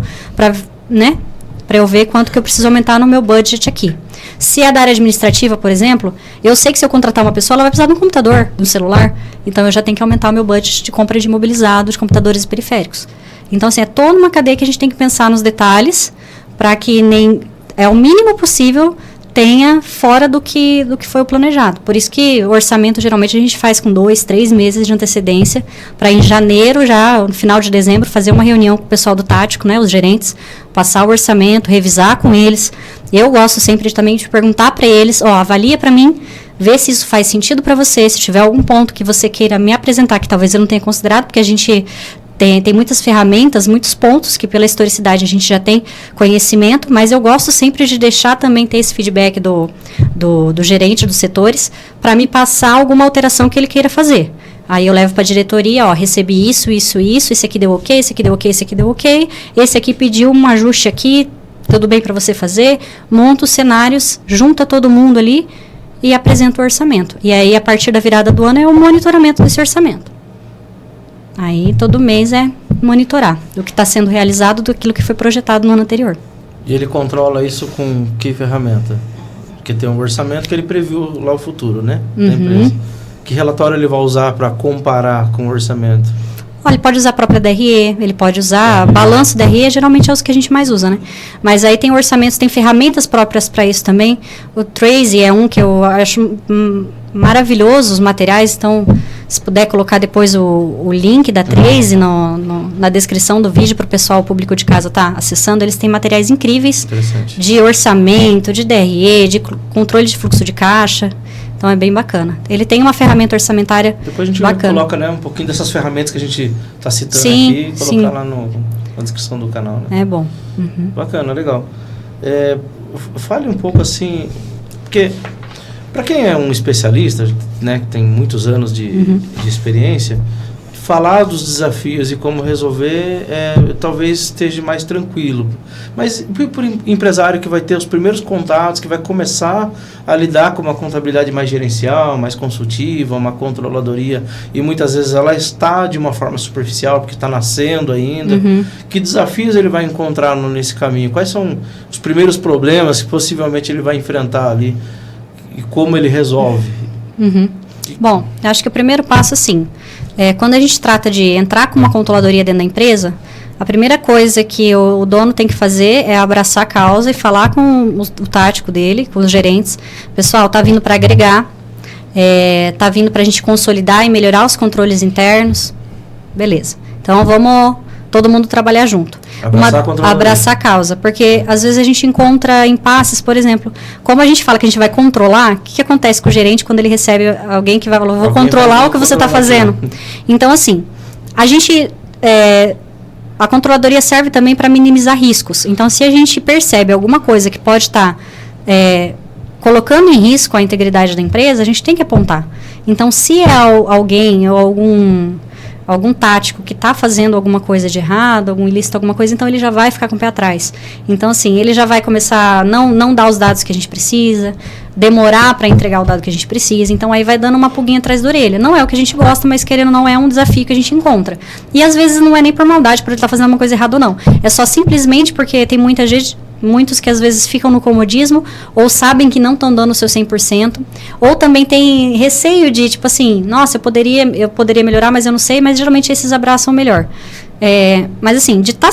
ver quanto que eu preciso aumentar no meu budget aqui. Se é da área administrativa, por exemplo, eu sei que se eu contratar uma pessoa, ela vai precisar de um computador, de um celular, então eu já tenho que aumentar o meu budget de compra de imobilizado, de computadores e periféricos. Então, assim, é toda uma cadeia que a gente tem que pensar nos detalhes, para que o mínimo possível tenha fora do que foi o planejado. Por isso que o orçamento, geralmente, a gente faz com 2, 3 meses de antecedência, para em janeiro, já no final de dezembro, fazer uma reunião com o pessoal do tático, né, os gerentes, passar o orçamento, revisar com eles. Eu gosto sempre também de perguntar para eles, avalia para mim, vê se isso faz sentido para você, se tiver algum ponto que você queira me apresentar, que talvez eu não tenha considerado, porque a gente tem muitas ferramentas, muitos pontos que pela historicidade a gente já tem conhecimento, mas eu gosto sempre de deixar também ter esse feedback do gerente dos setores para me passar alguma alteração que ele queira fazer. Aí eu levo para a diretoria, recebi isso, esse aqui deu ok, esse aqui deu ok, esse aqui deu ok, esse aqui pediu um ajuste aqui, tudo bem para você fazer, monta os cenários, junta todo mundo ali e apresenta o orçamento. E aí, a partir da virada do ano, é o monitoramento desse orçamento. Aí, todo mês é monitorar o que está sendo realizado daquilo que foi projetado no ano anterior.
E ele controla isso com que ferramenta? Porque tem um orçamento que ele previu lá o futuro, né? Da empresa. Que relatório ele vai usar para comparar com o orçamento?
Olha, ele pode usar a própria DRE, ele pode usar balanço DRE, geralmente é os que a gente mais usa, né? Mas aí tem orçamentos, tem ferramentas próprias para isso também. O Trace é um que eu acho maravilhoso, os materiais, então, se puder colocar depois o link da Trace na descrição do vídeo para o pessoal, o público de casa tá acessando, eles têm materiais incríveis de orçamento, de DRE, de controle de fluxo de caixa. Então, é bem bacana. Ele tem uma ferramenta orçamentária bacana. Depois a gente
coloca, né, um pouquinho dessas ferramentas que a gente está citando aqui e colocar lá na descrição do canal. Né?
É bom.
Bacana, legal. Fale um pouco assim, porque para quem é um especialista, né, que tem muitos anos de experiência, falar dos desafios e como resolver, talvez esteja mais tranquilo. Mas para o empresário que vai ter os primeiros contatos, que vai começar a lidar com uma contabilidade mais gerencial, mais consultiva, uma controladoria, e muitas vezes ela está de uma forma superficial, porque está nascendo ainda, que desafios ele vai encontrar nesse caminho? Quais são os primeiros problemas que possivelmente ele vai enfrentar ali e como ele resolve?
Bom, acho que o primeiro passo, assim, quando a gente trata de entrar com uma controladoria dentro da empresa, a primeira coisa que o dono tem que fazer é abraçar a causa e falar com o tático dele, com os gerentes. Pessoal, está vindo para agregar, está vindo para a gente consolidar e melhorar os controles internos. Beleza. Então, vamos todo mundo trabalhar junto. Abraçar a causa. Porque, às vezes, a gente encontra impasses, por exemplo, como a gente fala que a gente vai controlar, o que acontece com o gerente quando ele recebe alguém que vai falar, vou controlar o que você está fazendo? Então, assim, a controladoria serve também para minimizar riscos. Então, se a gente percebe alguma coisa que pode estar colocando em risco a integridade da empresa, a gente tem que apontar. Então, se é alguém ou algum tático que está fazendo alguma coisa de errado, algum ilícito, alguma coisa, então ele já vai ficar com o pé atrás. Então, assim, ele já vai começar a não dar os dados que a gente precisa, demorar para entregar o dado que a gente precisa, então aí vai dando uma pulguinha atrás da orelha. Não é o que a gente gosta, mas querendo ou não é um desafio que a gente encontra. E às vezes não é nem por maldade, por ele estar fazendo uma coisa errada ou não. É só simplesmente porque tem muitos que às vezes ficam no comodismo, ou sabem que não estão dando o seu 100%, ou também tem receio de, tipo assim, nossa, eu poderia melhorar, mas eu não sei, mas geralmente esses abraçam melhor. Mas assim, de tá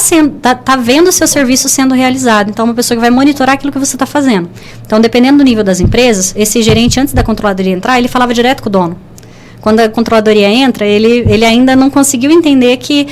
vendo o seu serviço sendo realizado, então uma pessoa que vai monitorar aquilo que você está fazendo. Então, dependendo do nível das empresas, esse gerente, antes da controladoria entrar, ele falava direto com o dono. Quando a controladoria entra, ele ainda não conseguiu entender que,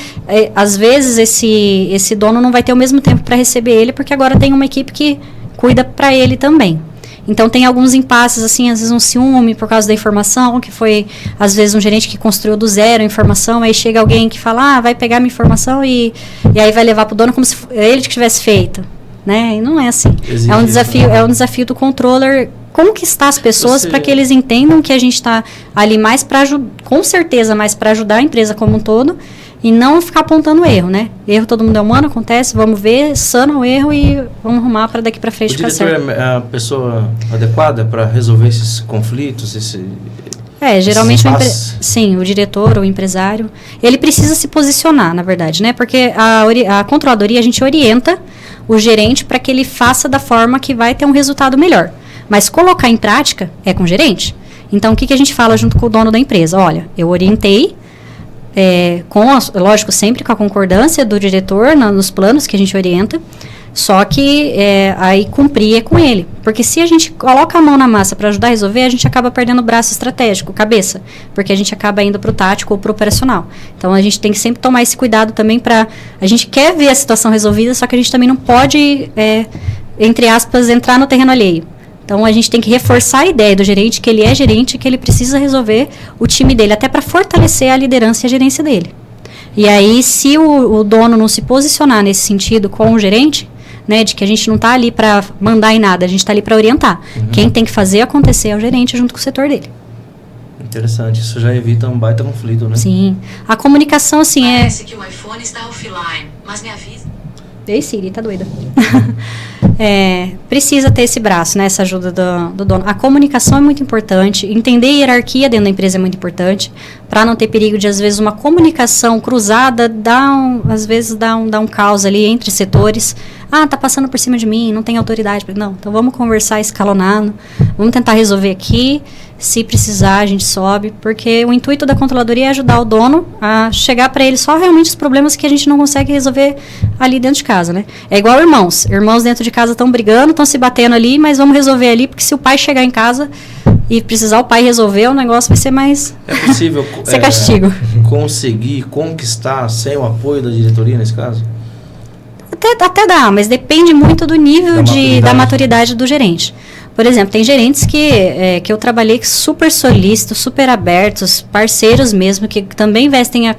às vezes, esse dono não vai ter o mesmo tempo para receber ele, porque agora tem uma equipe que cuida para ele também. Então, tem alguns impasses, assim, às vezes um ciúme por causa da informação, que foi, às vezes, um gerente que construiu do zero a informação, aí chega alguém que fala, vai pegar minha informação e aí vai levar para o dono como se ele que tivesse feito. Né? E não é assim. É um desafio do controller conquistar as pessoas para que eles entendam que a gente está ali mais para ajudar, com certeza mais para ajudar a empresa como um todo, e não ficar apontando erro, né? Erro todo mundo é humano, acontece, vamos ver, sana o erro e vamos arrumar para daqui para frente ficar certo.
O diretor é a pessoa adequada para resolver esses conflitos,
geralmente sim, o diretor ou o empresário, ele precisa se posicionar, na verdade, né? Porque a controladoria, a gente orienta o gerente para que ele faça da forma que vai ter um resultado melhor. Mas colocar em prática é com o gerente. Então, o que a gente fala junto com o dono da empresa? Olha, eu orientei, lógico, sempre com a concordância do diretor nos planos que a gente orienta, só que aí cumprir é com ele. Porque se a gente coloca a mão na massa para ajudar a resolver, a gente acaba perdendo o braço estratégico, cabeça, porque a gente acaba indo para o tático ou para o operacional. Então, a gente tem que sempre tomar esse cuidado também para... A gente quer ver a situação resolvida, só que a gente também não pode, entre aspas, entrar no terreno alheio. Então, a gente tem que reforçar a ideia do gerente, que ele é gerente, que ele precisa resolver o time dele, até para fortalecer a liderança e a gerência dele. E aí, se o dono não se posicionar nesse sentido com o gerente, né, de que a gente não está ali para mandar em nada, a gente está ali para orientar. Quem tem que fazer acontecer é o gerente junto com o setor dele.
Interessante, isso já evita um baita conflito, né?
Sim. A comunicação, assim,
Parece que o iPhone está offline, mas me avisa.
Ei, Siri, tá doida. Precisa ter esse braço, né, essa ajuda do dono. A comunicação é muito importante, entender a hierarquia dentro da empresa é muito importante, para não ter perigo de, às vezes, uma comunicação cruzada, às vezes dá um caos ali entre setores. Tá passando por cima de mim, não tem autoridade. Não, então vamos conversar escalonado, vamos tentar resolver aqui, se precisar a gente sobe, porque o intuito da controladoria é ajudar o dono a chegar para ele só realmente os problemas que a gente não consegue resolver ali dentro de casa, né? É igual irmãos dentro de casa estão brigando, estão se batendo ali, mas vamos resolver ali, porque se o pai chegar em casa e precisar o pai resolver, o negócio vai ser mais...
É possível
ser castigo.
Conseguir conquistar sem o apoio da diretoria nesse caso?
Até dá, mas depende muito do nível da maturidade do gerente. Por exemplo, tem gerentes que eu trabalhei super solícitos, super abertos, parceiros mesmo, que também vestem a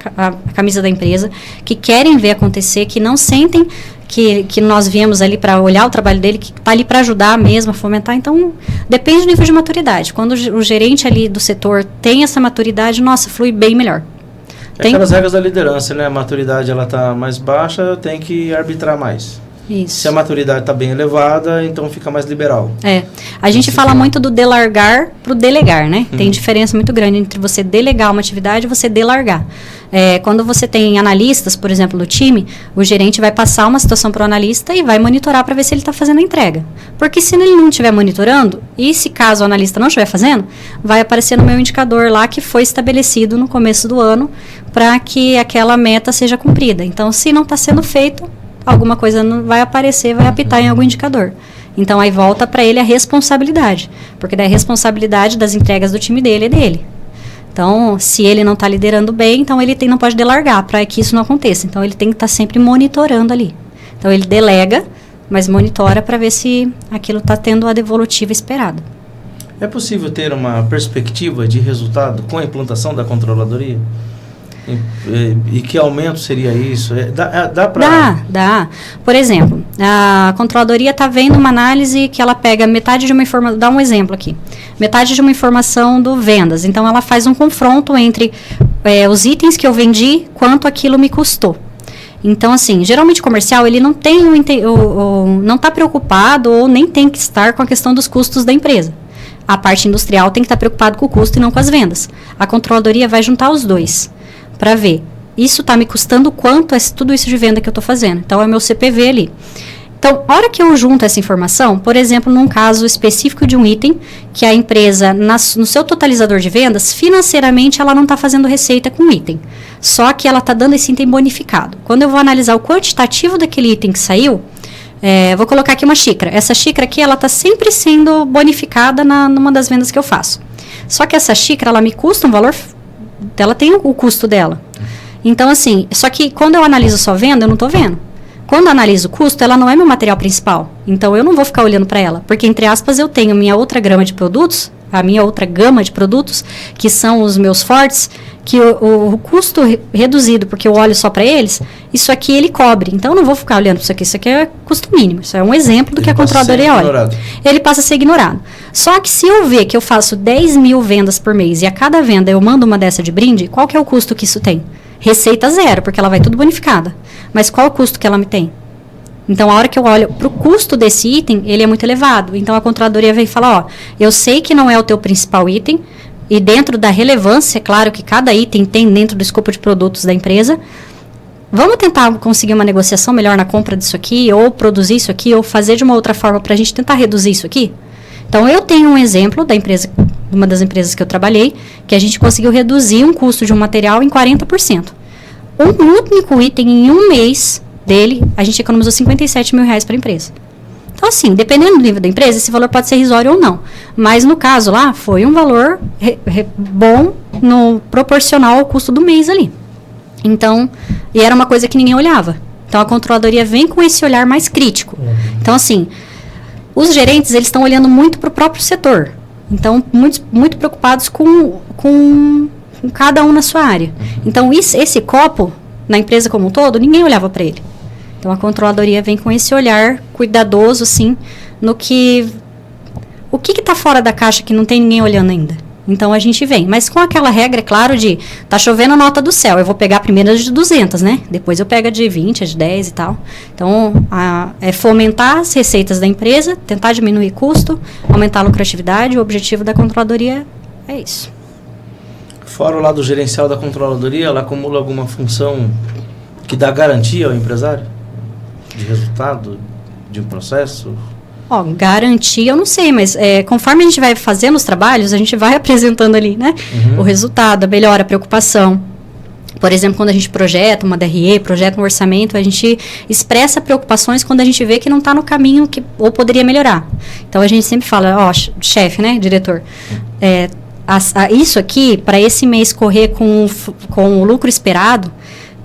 camisa da empresa, que querem ver acontecer, que não sentem que nós viemos ali para olhar o trabalho dele, que está ali para ajudar mesmo, a fomentar. Então, depende do nível de maturidade. Quando o gerente ali do setor tem essa maturidade, nossa, flui bem melhor. Tem
aquelas regras da liderança, né? A maturidade ela tá mais baixa, tem que arbitrar mais.
Isso.
Se a maturidade está bem elevada, então fica mais liberal.
A gente fala muito do delargar para o delegar, né? Tem diferença muito grande entre você delegar uma atividade e você delargar. Quando você tem analistas, por exemplo, no time, o gerente vai passar uma situação para o analista e vai monitorar para ver se ele está fazendo a entrega. Porque se ele não estiver monitorando, e se caso o analista não estiver fazendo, vai aparecer no meu indicador lá que foi estabelecido no começo do ano para que aquela meta seja cumprida. Então, se não está sendo feito, alguma coisa não vai aparecer, vai apitar em algum indicador. Então, aí volta para ele a responsabilidade. Porque daí a responsabilidade das entregas do time dele é dele. Então, se ele não está liderando bem, então ele não pode delargar para que isso não aconteça. Então, ele tem que estar sempre monitorando ali. Então, ele delega, mas monitora para ver se aquilo está tendo a devolutiva esperada.
É possível ter uma perspectiva de resultado com a implantação da controladoria? E que aumento seria isso? Dá para...
Dá. Por exemplo, a controladoria está vendo uma análise que ela pega metade de uma informação, dá um exemplo aqui, metade de uma informação do vendas. Então, ela faz um confronto entre os itens que eu vendi, quanto aquilo me custou. Então, assim, geralmente o comercial, ele não tem não está preocupado ou nem tem que estar com a questão dos custos da empresa. A parte industrial tem que estar preocupado com o custo e não com as vendas. A controladoria vai juntar os dois para ver, isso está me custando quanto é tudo isso de venda que eu estou fazendo. Então, é meu CPV ali. Então, a hora que eu junto essa informação, por exemplo, num caso específico de um item, que a empresa, no seu totalizador de vendas, financeiramente ela não está fazendo receita com o item. Só que ela está dando esse item bonificado. Quando eu vou analisar o quantitativo daquele item que saiu, vou colocar aqui uma xícara. Essa xícara aqui, ela está sempre sendo bonificada numa das vendas que eu faço. Só que essa xícara, ela me custa um valor... Ela tem o custo dela. Então, assim, só que quando eu analiso só venda, eu não estou vendo. Quando eu analiso o custo, ela não é meu material principal. Então, eu não vou ficar olhando para ela. Porque, entre aspas, eu tenho minha outra gama de produtos, que são os meus fortes, que o custo reduzido, porque eu olho só para eles, isso aqui ele cobre. Então, eu não vou ficar olhando para isso aqui é custo mínimo. Isso é um exemplo do que a controladoria olha. Ele passa a ser ignorado. Só que se eu ver que eu faço 10 mil vendas por mês e a cada venda eu mando uma dessa de brinde, qual que é o custo que isso tem? Receita zero, porque ela vai tudo bonificada. Mas qual o custo que ela me tem? Então, a hora que eu olho para o custo desse item, ele é muito elevado. Então, a controladoria vem falar, eu sei que não é o teu principal item, e dentro da relevância, é claro que cada item tem dentro do escopo de produtos da empresa, vamos tentar conseguir uma negociação melhor na compra disso aqui, ou produzir isso aqui, ou fazer de uma outra forma para a gente tentar reduzir isso aqui? Então, eu tenho um exemplo da empresa, uma das empresas que eu trabalhei, que a gente conseguiu reduzir um custo de um material em 40%. Um único item em um mês dele, a gente economizou R$57 mil para a empresa. Então, assim, dependendo do nível da empresa, esse valor pode ser irrisório ou não. Mas, no caso lá, foi um valor bom proporcional ao custo do mês ali. Então, e era uma coisa que ninguém olhava. Então, a controladoria vem com esse olhar mais crítico. Então, assim, os gerentes, eles estão olhando muito para o próprio setor. Então, muito preocupados com cada um na sua área. Então, esse copo, na empresa como um todo, ninguém olhava para ele. Então, a controladoria vem com esse olhar cuidadoso, assim, no que... O que está fora da caixa que não tem ninguém olhando ainda? Então, a gente vem. Mas com aquela regra, é claro, de... Tá chovendo a nota do céu. Eu vou pegar primeiro as de 200, né? Depois eu pego a de 20, a de 10 e tal. Então, é fomentar as receitas da empresa, tentar diminuir custo, aumentar a lucratividade. O objetivo da controladoria é isso.
Fora o lado gerencial da controladoria, ela acumula alguma função que dá garantia ao empresário? De resultado, de um processo?
Garantia eu não sei, mas conforme a gente vai fazendo os trabalhos, a gente vai apresentando ali, né? O resultado, a melhora, a preocupação. Por exemplo, quando a gente projeta uma DRE, projeta um orçamento, a gente expressa preocupações quando a gente vê que não está no caminho ou poderia melhorar. Então, a gente sempre fala, chefe, né, diretor, isso aqui, para esse mês correr com o lucro esperado,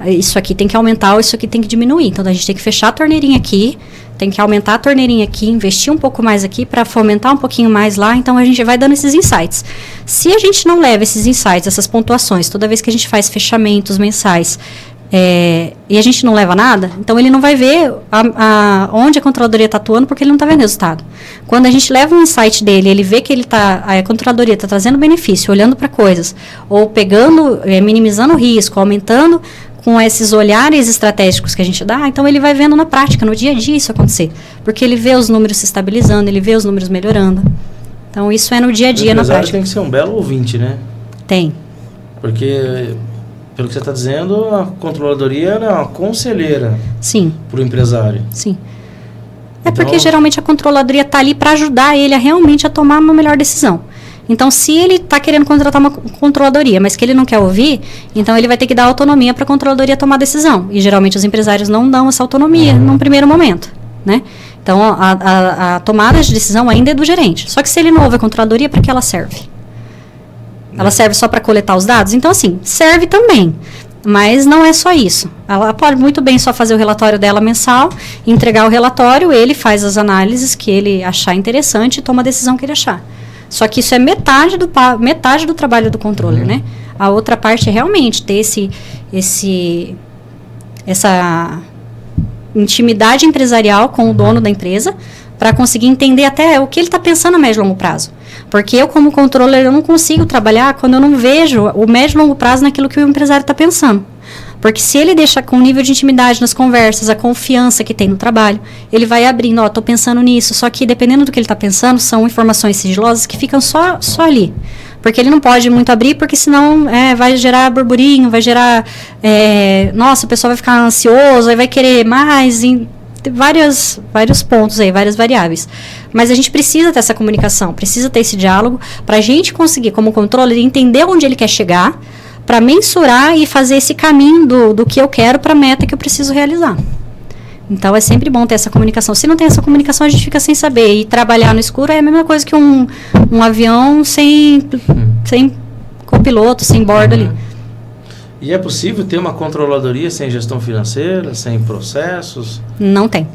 isso aqui tem que aumentar ou isso aqui tem que diminuir. Então, a gente tem que fechar a torneirinha aqui, tem que aumentar a torneirinha aqui, investir um pouco mais aqui para fomentar um pouquinho mais lá. Então, a gente vai dando esses insights. Se a gente não leva esses insights, essas pontuações, toda vez que a gente faz fechamentos mensais, e a gente não leva nada, então ele não vai ver onde a controladoria está atuando, porque ele não está vendo resultado. Quando a gente leva um insight dele, ele vê que a controladoria está trazendo benefício, olhando para coisas, ou pegando, minimizando o risco, aumentando com esses olhares estratégicos que a gente dá, então ele vai vendo na prática, no dia a dia isso acontecer. Porque ele vê os números se estabilizando, ele vê os números melhorando. Então isso é no dia a dia, na prática.
Tem que ser um belo ouvinte, né?
Tem.
Porque, pelo que você está dizendo, a controladoria é uma conselheira.
Sim.
Para o empresário.
Sim. É porque geralmente a controladoria está ali para ajudar ele a realmente a tomar uma melhor decisão. Então, se ele está querendo contratar uma controladoria, mas que ele não quer ouvir, então ele vai ter que dar autonomia para a controladoria tomar decisão. E geralmente os empresários não dão essa autonomia num primeiro momento, né? Então, a tomada de decisão ainda é do gerente. Só que se ele não ouve a controladoria, para que ela serve? Ela serve só para coletar os dados? Então, assim, serve também. Mas não é só isso. Ela pode muito bem só fazer o relatório dela mensal, entregar o relatório, ele faz as análises que ele achar interessante e toma a decisão que ele achar. Só que isso é metade do trabalho do controller, né? A outra parte é realmente ter essa intimidade empresarial com o dono da empresa para conseguir entender até o que ele está pensando a médio e longo prazo. Porque eu, como controller, eu não consigo trabalhar quando eu não vejo o médio e longo prazo naquilo que o empresário está pensando. Porque se ele deixa com o nível de intimidade nas conversas, a confiança que tem no trabalho, ele vai abrindo, estou pensando nisso, só que dependendo do que ele está pensando, são informações sigilosas que ficam só ali. Porque ele não pode muito abrir, porque senão vai gerar burburinho, vai gerar, nossa, o pessoal vai ficar ansioso, aí vai querer mais, vários pontos aí, várias variáveis. Mas a gente precisa ter essa comunicação, precisa ter esse diálogo, para a gente conseguir, como controller, entender onde ele quer chegar, para mensurar e fazer esse caminho do que eu quero para a meta que eu preciso realizar. Então, é sempre bom ter essa comunicação. Se não tem essa comunicação, a gente fica sem saber. E trabalhar no escuro é a mesma coisa que um avião sem copiloto, sem bordo ali.
E é possível ter uma controladoria sem gestão financeira, sem processos?
Não tem.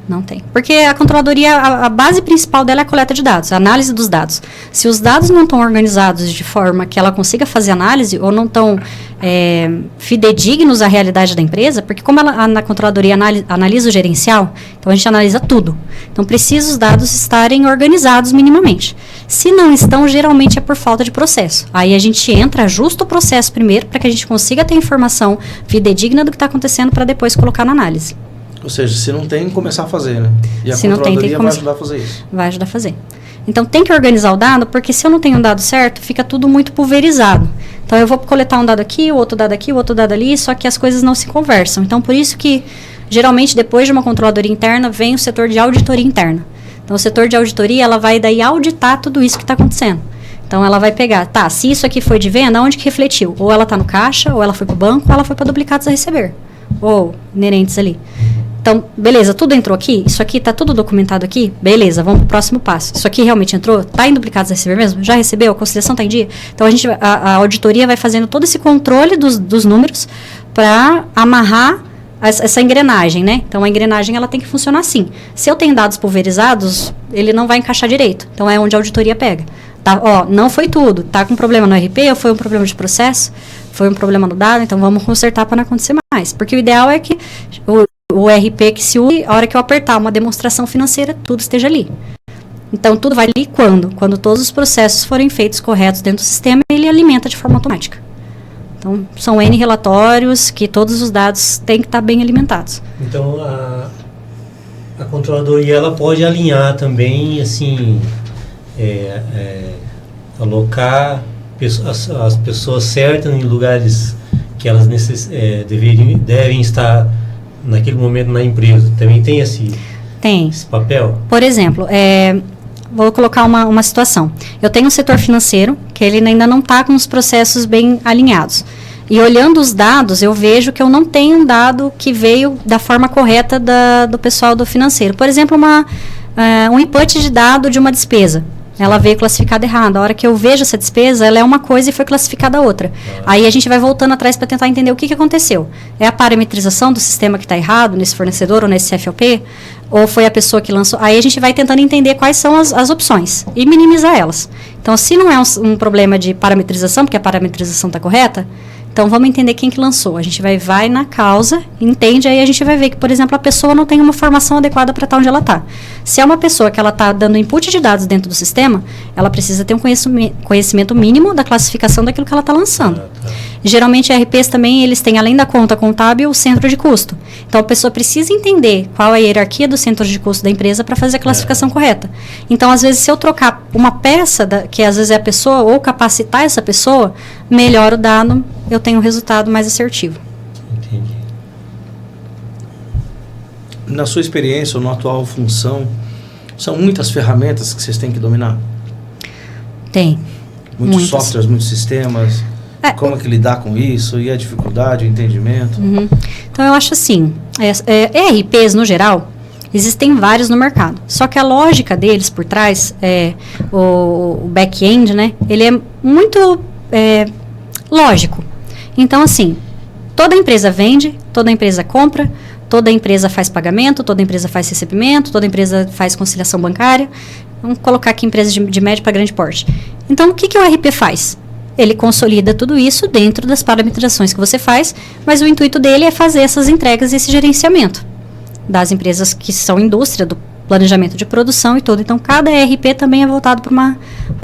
Não tem. Porque a controladoria, a base principal dela é a coleta de dados, a análise dos dados. Se os dados não estão organizados de forma que ela consiga fazer análise, ou não estão fidedignos à realidade da empresa, porque como na controladoria analisa o gerencial, então a gente analisa tudo. Então precisa os dados estarem organizados minimamente. Se não estão, geralmente é por falta de processo. Aí a gente entra, ajusta o processo primeiro, para que a gente consiga ter informação fidedigna do que está acontecendo, para depois colocar na análise.
Ou seja, se não tem, começar a fazer, né? E a
se
controladoria vai ajudar a fazer isso.
Vai ajudar a fazer. Então, tem que organizar o dado, porque se eu não tenho um dado certo, fica tudo muito pulverizado. Então, eu vou coletar um dado aqui, o outro dado aqui, o outro dado ali, só que as coisas não se conversam. Então, por isso que, geralmente, depois de uma controladoria interna, vem o setor de auditoria interna. Então, o setor de auditoria, ela vai daí auditar tudo isso que está acontecendo. Então, ela vai pegar, se isso aqui foi de venda, onde que refletiu? Ou ela está no caixa, ou ela foi para o banco, ou ela foi para duplicados a receber. Ou inerentes ali. Então, beleza, tudo entrou aqui? Isso aqui está tudo documentado aqui? Beleza, vamos para o próximo passo. Isso aqui realmente entrou? Está em duplicados a receber mesmo? Já recebeu? A conciliação está em dia? Então, a auditoria vai fazendo todo esse controle dos números para amarrar essa engrenagem, né? Então, a engrenagem ela tem que funcionar assim. Se eu tenho dados pulverizados, ele não vai encaixar direito. Então, é onde a auditoria pega. Não foi tudo. Está com problema no RP ou foi um problema de processo? Foi um problema no dado? Então, vamos consertar para não acontecer mais. Porque o ideal é que o RP que se use, a hora que eu apertar uma demonstração financeira, tudo esteja ali. Então, tudo vai ali quando? Quando todos os processos forem feitos corretos dentro do sistema, ele alimenta de forma automática. Então, são N relatórios que todos os dados têm que estar bem alimentados.
Então, a controladoria ela pode alinhar também, assim, alocar as pessoas certas em lugares que elas devem estar naquele momento na empresa. Também tem esse papel?
Por exemplo, vou colocar uma situação. Eu tenho um setor financeiro que ele ainda não está com os processos bem alinhados. E olhando os dados, eu vejo que eu não tenho um dado que veio da forma correta do pessoal do financeiro. Por exemplo, um input de dado de uma despesa. Ela veio classificada errada. A hora que eu vejo essa despesa, ela é uma coisa e foi classificada outra. Aí a gente vai voltando atrás para tentar entender o que aconteceu. É a parametrização do sistema que está errado nesse fornecedor ou nesse CFOP? Ou foi a pessoa que lançou? Aí a gente vai tentando entender quais são as opções e minimizar elas. Então, se não é um problema de parametrização, porque a parametrização está correta, Então, vamos entender quem que lançou. A gente vai na causa, entende, aí a gente vai ver que, por exemplo, a pessoa não tem uma formação adequada para estar onde ela está. Se é uma pessoa que ela está dando input de dados dentro do sistema, ela precisa ter um conhecimento mínimo da classificação daquilo que ela está lançando. Geralmente, ERPs também, eles têm, além da conta contábil, o centro de custo. Então, a pessoa precisa entender qual é a hierarquia do centro de custo da empresa para fazer a classificação correta. Então, às vezes, se eu trocar uma peça, que às vezes é a pessoa, ou capacitar essa pessoa, melhora o dado, eu tenho um resultado mais assertivo.
Entendi.
Na sua experiência ou na atual função, são muitas ferramentas que vocês têm que dominar?
Tem.
Muitos softwares, muitos sistemas. Como é que lidar com isso? E a dificuldade, o entendimento?
Uhum. Então, eu acho assim, ERPs, no geral, existem vários no mercado. Só que a lógica deles por trás, o back-end, né, ele é muito lógico. Então, assim, toda empresa vende, toda empresa compra, toda empresa faz pagamento, toda empresa faz recebimento, toda empresa faz conciliação bancária. Vamos colocar aqui empresas de médio para grande porte. Então, o que o ERP faz? Ele consolida tudo isso dentro das parametrizações que você faz, mas o intuito dele é fazer essas entregas e esse gerenciamento das empresas que são indústria, do planejamento de produção e tudo. Então, cada ERP também é voltado para uma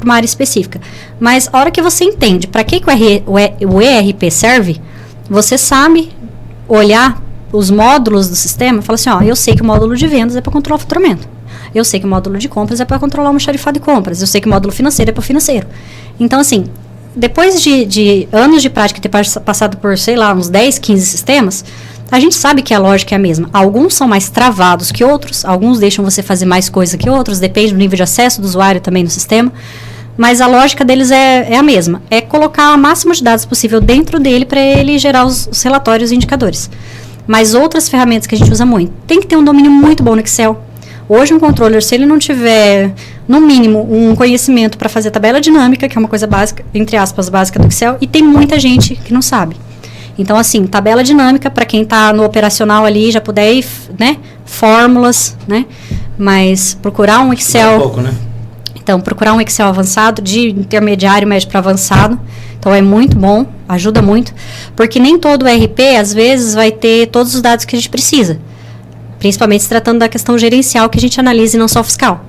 área específica. Mas a hora que você entende para que o ERP serve, você sabe olhar os módulos do sistema e fala assim, eu sei que o módulo de vendas é para controlar o faturamento. Eu sei que o módulo de compras é para controlar o almoxarifado de compras. Eu sei que o módulo financeiro é para o financeiro. Então, assim, depois de anos de prática, ter passado por, sei lá, uns 10, 15 sistemas, a gente sabe que a lógica é a mesma. Alguns são mais travados que outros, alguns deixam você fazer mais coisa que outros, depende do nível de acesso do usuário também no sistema, mas a lógica deles é a mesma. É colocar o máximo de dados possível dentro dele para ele gerar os relatórios e indicadores. Mas outras ferramentas que a gente usa muito, tem que ter um domínio muito bom no Excel. Hoje, um controller, se ele não tiver, no mínimo, um conhecimento para fazer tabela dinâmica, que é uma coisa básica, entre aspas, básica do Excel, e tem muita gente que não sabe. Então, assim, tabela dinâmica, para quem está no operacional ali, já puder ir, né, fórmulas, né, mas procurar um Excel...
Um pouco, né?
Então, procurar um Excel avançado, de intermediário, médio para avançado, então é muito bom, ajuda muito, porque nem todo ERP, às vezes, vai ter todos os dados que a gente precisa. Principalmente se tratando da questão gerencial que a gente analisa e não só fiscal.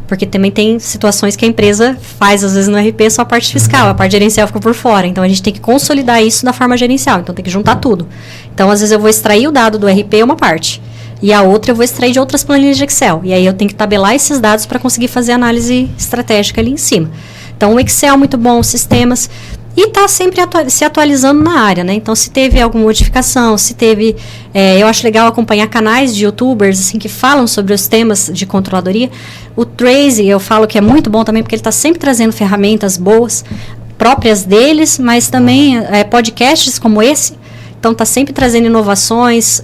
Porque também tem situações que a empresa faz, às vezes, no RP só a parte fiscal, a parte gerencial fica por fora. Então, a gente tem que consolidar isso da forma gerencial. Então, tem que juntar tudo. Então, às vezes, eu vou extrair o dado do RP uma parte. E a outra eu vou extrair de outras planilhas de Excel. E aí, eu tenho que tabelar esses dados para conseguir fazer análise estratégica ali em cima. Então, o Excel muito bom, os sistemas... E está sempre se atualizando na área, né? Então, se teve alguma modificação, se teve... eu acho legal acompanhar canais de youtubers, assim, que falam sobre os temas de controladoria. O Tracy, eu falo que é muito bom também, porque ele está sempre trazendo ferramentas boas, próprias deles, mas também podcasts como esse. Então, está sempre trazendo inovações,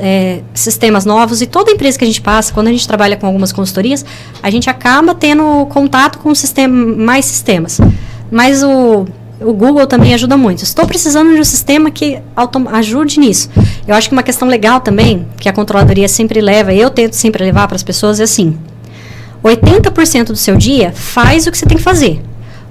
sistemas novos. E toda empresa que a gente passa, quando a gente trabalha com algumas consultorias, a gente acaba tendo contato com mais sistemas. Mas o Google também ajuda muito. Estou precisando de um sistema que ajude nisso. Eu acho que uma questão legal também, que a controladoria sempre leva, eu tento sempre levar para as pessoas, é assim: 80% do seu dia faz o que você tem que fazer.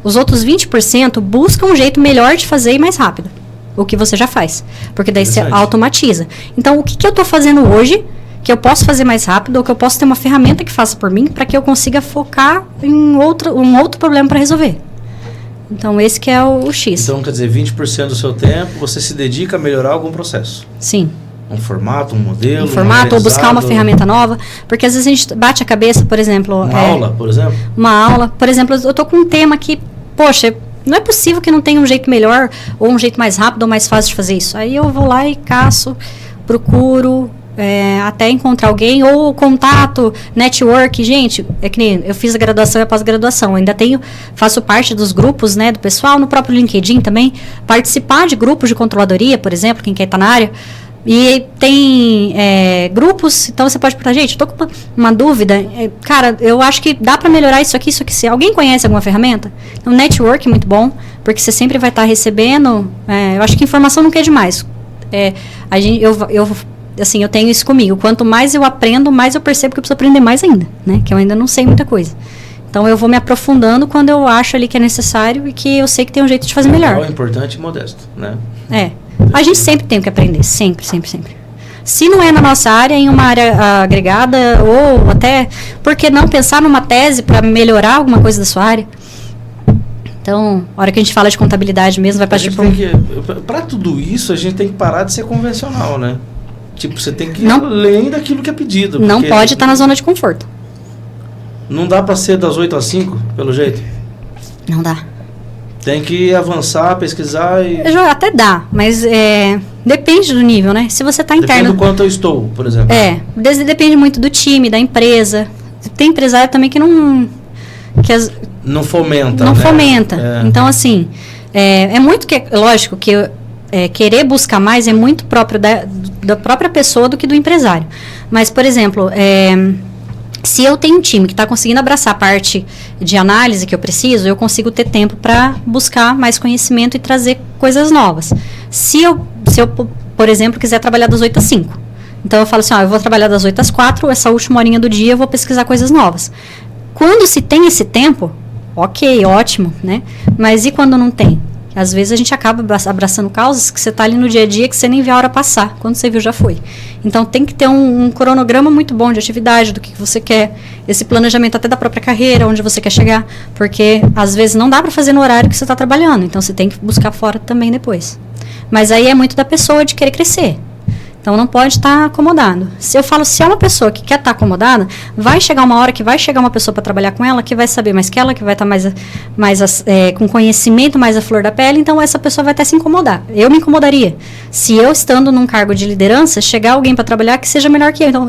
Os outros 20% busca um jeito melhor de fazer e mais rápido. O que você já faz. Porque daí você automatiza. Então, o que eu estou fazendo hoje, que eu posso fazer mais rápido, ou que eu posso ter uma ferramenta que faça por mim, para que eu consiga focar em um outro problema para resolver. Então, esse que é o X.
Então, quer dizer, 20% do seu tempo você se dedica a melhorar algum processo.
Sim.
Um formato, um modelo.
Ou buscar uma ferramenta nova. Porque às vezes a gente bate a cabeça, por exemplo...
Uma aula, por exemplo?
Uma aula. Por exemplo, eu estou com um tema que, poxa, não é possível que não tenha um jeito melhor, ou um jeito mais rápido, ou mais fácil de fazer isso. Aí eu vou lá e caço, procuro... até encontrar alguém, ou contato, network. Gente, é que nem eu fiz a graduação e a pós-graduação, ainda faço parte dos grupos, né, do pessoal, no próprio LinkedIn também, participar de grupos de controladoria, por exemplo, quem quer estar na área, e tem grupos, então você pode perguntar, gente, eu tô com uma dúvida, cara, eu acho que dá para melhorar isso aqui, se alguém conhece alguma ferramenta, então network é muito bom, porque você sempre vai estar recebendo, eu acho que informação nunca é demais, assim, eu tenho isso comigo. Quanto mais eu aprendo, mais eu percebo que eu preciso aprender mais ainda, né? Que eu ainda não sei muita coisa. Então, eu vou me aprofundando quando eu acho ali que é necessário e que eu sei que tem um jeito de fazer melhor.
É importante e modesto, né?
A gente sempre tem que aprender, sempre, sempre, sempre. Se não é na nossa área, em uma área agregada, ou até, por que não pensar numa tese para melhorar alguma coisa da sua área? Então, a hora que a gente fala de contabilidade mesmo, vai partir
para tudo isso, a gente tem que parar de ser convencional, né? Tipo, você tem que ir além daquilo que é pedido.
Não pode estar na zona de conforto.
Não dá para ser das 8 às 5, pelo jeito?
Não dá.
Tem que avançar, pesquisar e...
Até dá, mas depende do nível, né? Se você está interno...
Depende do quanto eu estou, por exemplo.
Depende muito do time, da empresa. Tem empresário também que não...
não fomenta,
Não
né?
fomenta. Então, assim, é muito que... Lógico que querer buscar mais é muito próprio da própria pessoa do que do empresário. Mas, por exemplo... se eu tenho um time que está conseguindo abraçar a parte de análise que eu preciso, eu consigo ter tempo para buscar mais conhecimento e trazer coisas novas. Se eu, por exemplo, quiser trabalhar das 8 às 5, então eu falo assim, eu vou trabalhar das 8 às 4, essa última horinha do dia eu vou pesquisar coisas novas. Quando se tem esse tempo, ok, ótimo, né? Mas e quando não tem? Às vezes a gente acaba abraçando causas que você está ali no dia a dia que você nem vê a hora passar. Quando você viu, já foi. Então, tem que ter um cronograma muito bom de atividade, do que você quer. Esse planejamento até da própria carreira, onde você quer chegar. Porque, às vezes, não dá para fazer no horário que você está trabalhando. Então, você tem que buscar fora também depois. Mas aí é muito da pessoa de querer crescer. Então, não pode estar acomodado. Se é uma pessoa que quer estar acomodada, vai chegar uma hora que vai chegar uma pessoa para trabalhar com ela, que vai saber mais que ela, que vai estar mais com conhecimento, mais a flor da pele, então essa pessoa vai até se incomodar. Eu me incomodaria. Se eu, estando num cargo de liderança, chegar alguém para trabalhar que seja melhor que eu. Então,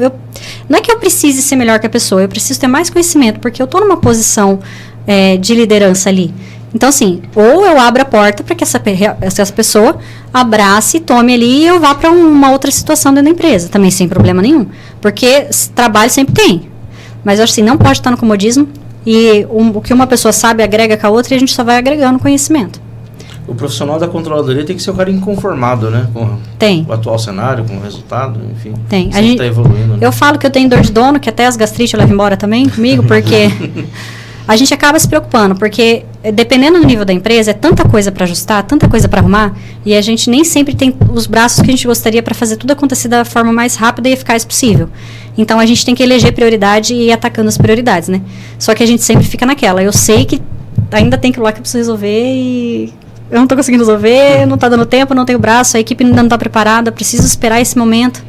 não é que eu precise ser melhor que a pessoa, eu preciso ter mais conhecimento, porque eu estou numa posição de liderança ali. Então, assim, ou eu abro a porta para que essa pessoa abrace, tome ali e eu vá para uma outra situação dentro da empresa, também sem problema nenhum. Porque trabalho sempre tem. Mas eu acho assim, não pode estar no comodismo e o que uma pessoa sabe agrega com a outra e a gente só vai agregando conhecimento.
O profissional da controladoria tem que ser um cara inconformado, né? Com o atual cenário, com o resultado, enfim.
Tem.
A gente está evoluindo. Né?
Eu falo que eu tenho dor de dono, que até as gastrites eu levo embora também comigo, porque... a gente acaba se preocupando, porque dependendo do nível da empresa, é tanta coisa para ajustar, tanta coisa para arrumar, e a gente nem sempre tem os braços que a gente gostaria para fazer tudo acontecer da forma mais rápida e eficaz possível. Então, a gente tem que eleger prioridade e ir atacando as prioridades, né? Só que a gente sempre fica naquela. Eu sei que ainda tem aquilo lá que eu preciso resolver e eu não estou conseguindo resolver, não está dando tempo, não tenho braço, a equipe ainda não está preparada, preciso esperar esse momento.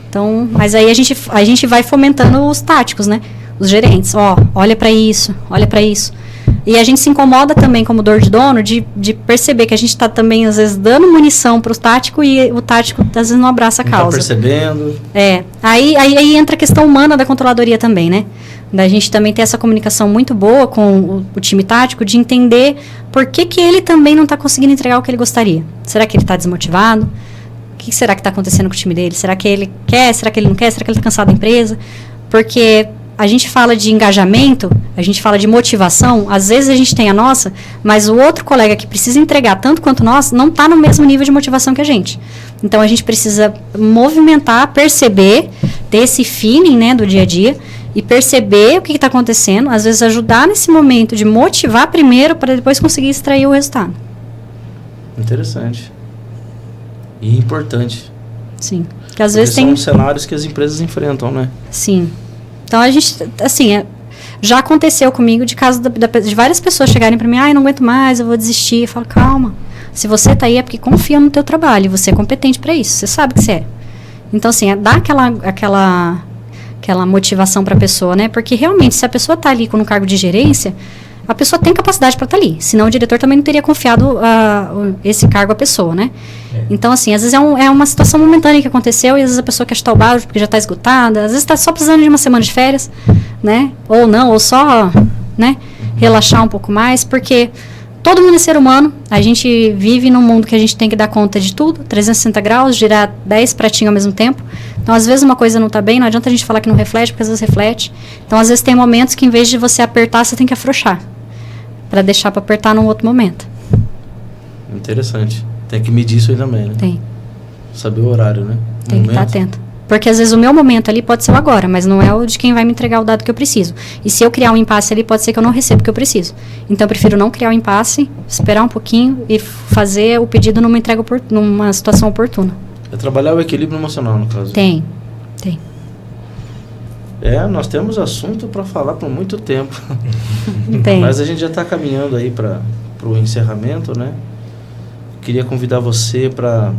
Então, mas aí a gente vai fomentando os táticos, né? Os gerentes, olha para isso, olha para isso. E a gente se incomoda também, como dor de dono, de perceber que a gente está também, às vezes, dando munição para o tático e o tático, às vezes, não abraça a causa.
Está percebendo.
Aí entra a questão humana da controladoria também, né? Da gente também ter essa comunicação muito boa com o time tático, de entender por que ele também não está conseguindo entregar o que ele gostaria. Será que ele está desmotivado? O que será que está acontecendo com o time dele? Será que ele quer? Será que ele não quer? Será que ele está cansado da empresa? Porque... a gente fala de engajamento, a gente fala de motivação, às vezes a gente tem a nossa, mas o outro colega que precisa entregar tanto quanto nós, não está no mesmo nível de motivação que a gente. Então, a gente precisa movimentar, perceber, ter esse feeling, né, do dia a dia, e perceber o que está acontecendo, às vezes ajudar nesse momento de motivar primeiro, para depois conseguir extrair o resultado.
Interessante. E importante.
Sim. Porque às vezes
são cenários que as empresas enfrentam, né?
Sim. Então, a gente, assim, já aconteceu comigo de caso de várias pessoas chegarem para mim, eu não aguento mais, eu vou desistir. Eu falo, calma, se você está aí é porque confia no teu trabalho, você é competente para isso, você sabe que você é. Então, assim, dá aquela motivação para a pessoa, né? Porque, realmente, se a pessoa está ali com um cargo de gerência, a pessoa tem capacidade para estar ali. Senão, o diretor também não teria confiado esse cargo à pessoa, né? Então, assim, às vezes é uma situação momentânea que aconteceu e às vezes a pessoa quer chutar o balde porque já está esgotada. Às vezes está só precisando de uma semana de férias, né? Ou não, ou só, né? Relaxar um pouco mais, porque todo mundo é ser humano. A gente vive num mundo que a gente tem que dar conta de tudo, 360 graus, girar 10 pratinhos ao mesmo tempo. Então, às vezes uma coisa não está bem, não adianta a gente falar que não reflete, porque às vezes reflete. Então, às vezes tem momentos que em vez de você apertar, você tem que afrouxar, para deixar para apertar num outro momento.
Interessante. Tem que medir isso aí também, né?
Tem.
Saber o horário, né?
Tem que estar atento. Porque às vezes o meu momento ali pode ser o agora, mas não é o de quem vai me entregar o dado que eu preciso. E se eu criar um impasse ali, pode ser que eu não receba o que eu preciso. Então eu prefiro não criar um impasse, esperar um pouquinho e fazer o pedido numa situação oportuna.
É trabalhar o equilíbrio emocional, no caso.
Tem.
Nós temos assunto para falar por muito tempo.
Tem.
Mas a gente já está caminhando aí para o encerramento, né? Queria convidar você para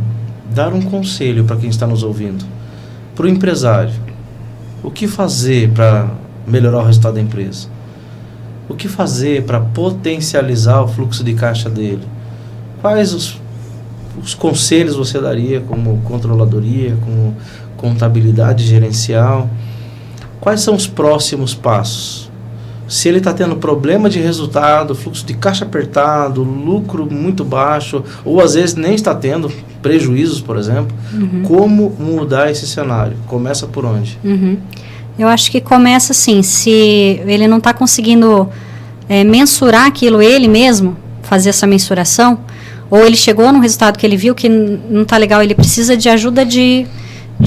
dar um conselho para quem está nos ouvindo. Para o empresário, o que fazer para melhorar o resultado da empresa? O que fazer para potencializar o fluxo de caixa dele? Quais os conselhos você daria como controladoria, como contabilidade gerencial? Quais são os próximos passos? Se ele está tendo problema de resultado, fluxo de caixa apertado, lucro muito baixo, ou às vezes nem está tendo prejuízos, por exemplo, como mudar esse cenário? Começa por onde?
Eu acho que começa assim, se ele não está conseguindo mensurar aquilo ele mesmo, fazer essa mensuração, ou ele chegou num resultado que ele viu que não está legal, ele precisa de ajuda de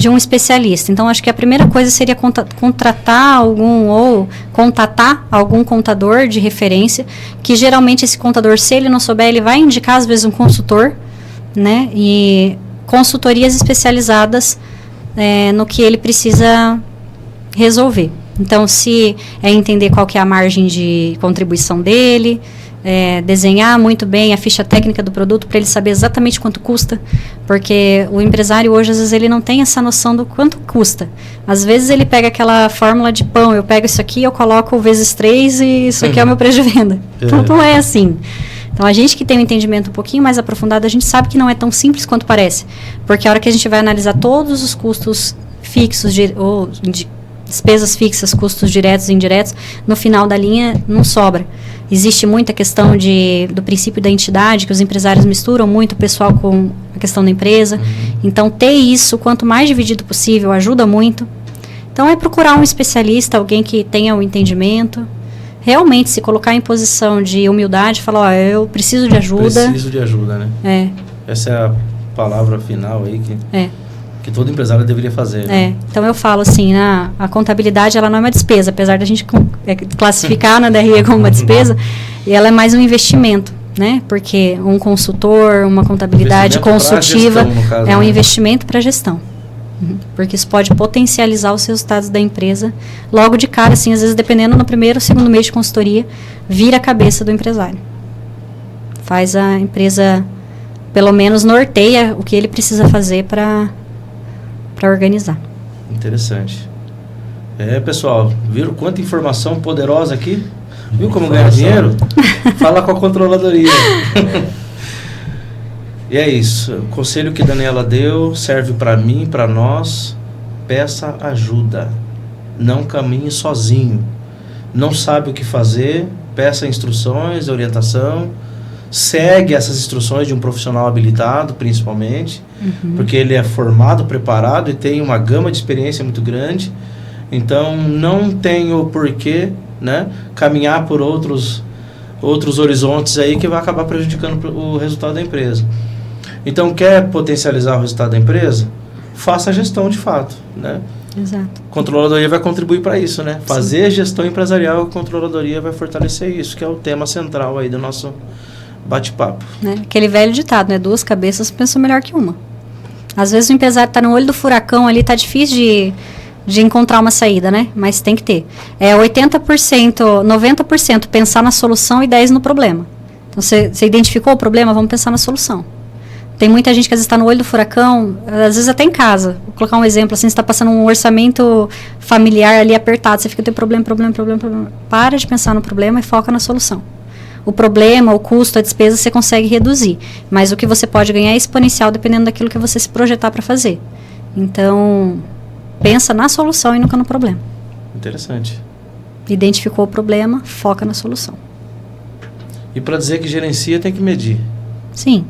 um especialista. Então, acho que a primeira coisa seria contratar ou contatar algum contador de referência, que geralmente esse contador, se ele não souber, ele vai indicar às vezes um consultor, né? E consultorias especializadas no que ele precisa resolver. Então, se é entender qual que é a margem de contribuição dele, desenhar muito bem a ficha técnica do produto para ele saber exatamente quanto custa, porque o empresário hoje, às vezes, ele não tem essa noção do quanto custa. Às vezes ele pega aquela fórmula de pão, eu pego isso aqui, eu coloco vezes 3 e isso aqui é o meu preço de venda. Então, não é assim. Então, a gente que tem um entendimento um pouquinho mais aprofundado, a gente sabe que não é tão simples quanto parece, porque a hora que a gente vai analisar todos os custos fixos ou despesas fixas, custos diretos e indiretos, no final da linha não sobra. Existe muita questão do princípio da entidade, que os empresários misturam muito o pessoal com a questão da empresa. Então, ter isso, quanto mais dividido possível, ajuda muito. Então, é procurar um especialista, alguém que tenha o entendimento. Realmente, se colocar em posição de humildade, falar, eu preciso de ajuda.
Preciso de ajuda, né? Essa é a palavra final aí que todo empresário deveria fazer. Né?
Então eu falo assim, a contabilidade ela não é uma despesa, apesar da gente classificar na DRE como uma despesa, e ela é mais um investimento, né? Porque um consultor, uma contabilidade consultiva gestão, caso, um investimento para a gestão. Porque isso pode potencializar os resultados da empresa logo de cara, assim, às vezes dependendo no primeiro ou segundo mês de consultoria, vira a cabeça do empresário. Faz a empresa, pelo menos norteia o que ele precisa fazer para organizar.
Interessante. Pessoal, viram quanta informação poderosa aqui? Viu como ganhar dinheiro? Fala com a controladoria. E é isso. O conselho que a Daniela deu serve para mim, para nós. Peça ajuda. Não caminhe sozinho. Não sabe o que fazer? Peça instruções, orientação. Segue essas instruções de um profissional habilitado, principalmente, porque ele é formado, preparado e tem uma gama de experiência muito grande. Então, não tem o porquê, né, caminhar por outros horizontes aí que vai acabar prejudicando o resultado da empresa. Então, quer potencializar o resultado da empresa? Faça a gestão de fato, né?
Exato.
A controladoria vai contribuir para isso, né? Fazer gestão empresarial, a controladoria vai fortalecer isso, que é o tema central aí do nosso bate-papo.
Aquele velho ditado, né? 2 cabeças pensam melhor que uma. Às vezes o empresário está no olho do furacão ali, está difícil de encontrar uma saída, né? Mas tem que ter. 80%, 90% pensar na solução e 10% no problema. Então, você identificou o problema, vamos pensar na solução. Tem muita gente que às vezes está no olho do furacão, às vezes até em casa. Vou colocar um exemplo, assim, você está passando um orçamento familiar ali apertado, você fica tendo problema. Para de pensar no problema e foca na solução. O problema, o custo, a despesa você consegue reduzir, mas o que você pode ganhar é exponencial dependendo daquilo que você se projetar para fazer. Então, pensa na solução e nunca no problema.
Interessante.
Identificou o problema, foca na solução.
E para dizer que gerencia, tem que medir.
Sim,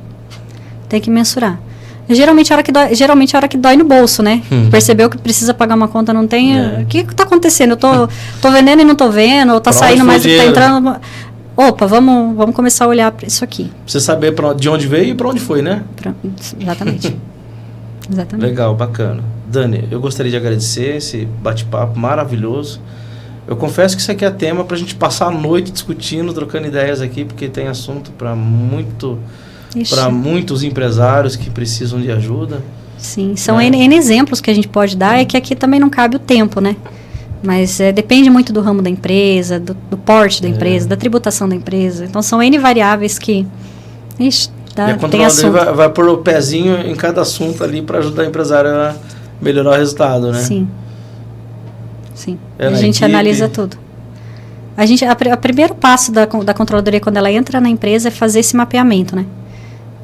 tem que mensurar. Geralmente a hora que dói no bolso, né? Percebeu que precisa pagar uma conta, não tem... O que está acontecendo? Eu tô vendendo e não tô vendo, ou tá saindo mais do que tá entrando... Opa, vamos começar a olhar para isso aqui.
Pra você saber de onde veio e para onde foi, né?
Exatamente.
Legal, bacana. Dani, eu gostaria de agradecer esse bate-papo maravilhoso. Eu confesso que isso aqui é tema para a gente passar a noite discutindo, trocando ideias aqui, porque tem assunto para muitos empresários que precisam de ajuda.
Sim, são N exemplos que a gente pode dar, é que aqui também não cabe o tempo, né? Mas depende muito do ramo da empresa, do porte da empresa, da tributação da empresa. Então, são N variáveis que... Ixi,
e a controladoria vai pôr o pezinho em cada assunto ali para ajudar a empresária a melhorar o resultado, né?
Sim. A gente analisa tudo. O primeiro passo da controladoria quando ela entra na empresa é fazer esse mapeamento, né?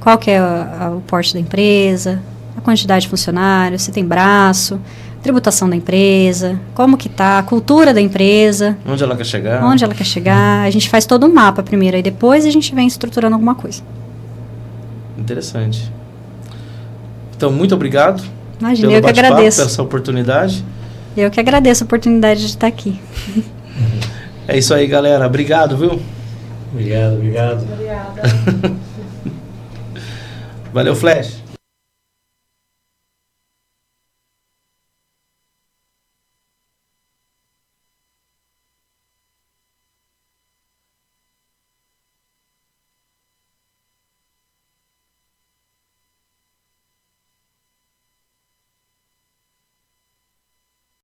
Qual que é o porte da empresa, a quantidade de funcionários, se tem braço, tributação da empresa, como que tá, a cultura da empresa.
Onde ela quer chegar.
A gente faz todo um mapa primeiro, e depois a gente vem estruturando alguma coisa.
Interessante. Então, muito obrigado.
Imagina, eu que agradeço.
Pela essa oportunidade.
Eu que agradeço a oportunidade de estar aqui.
É isso aí, galera. Obrigado, viu?
Obrigado.
Obrigada.
Valeu, Flash.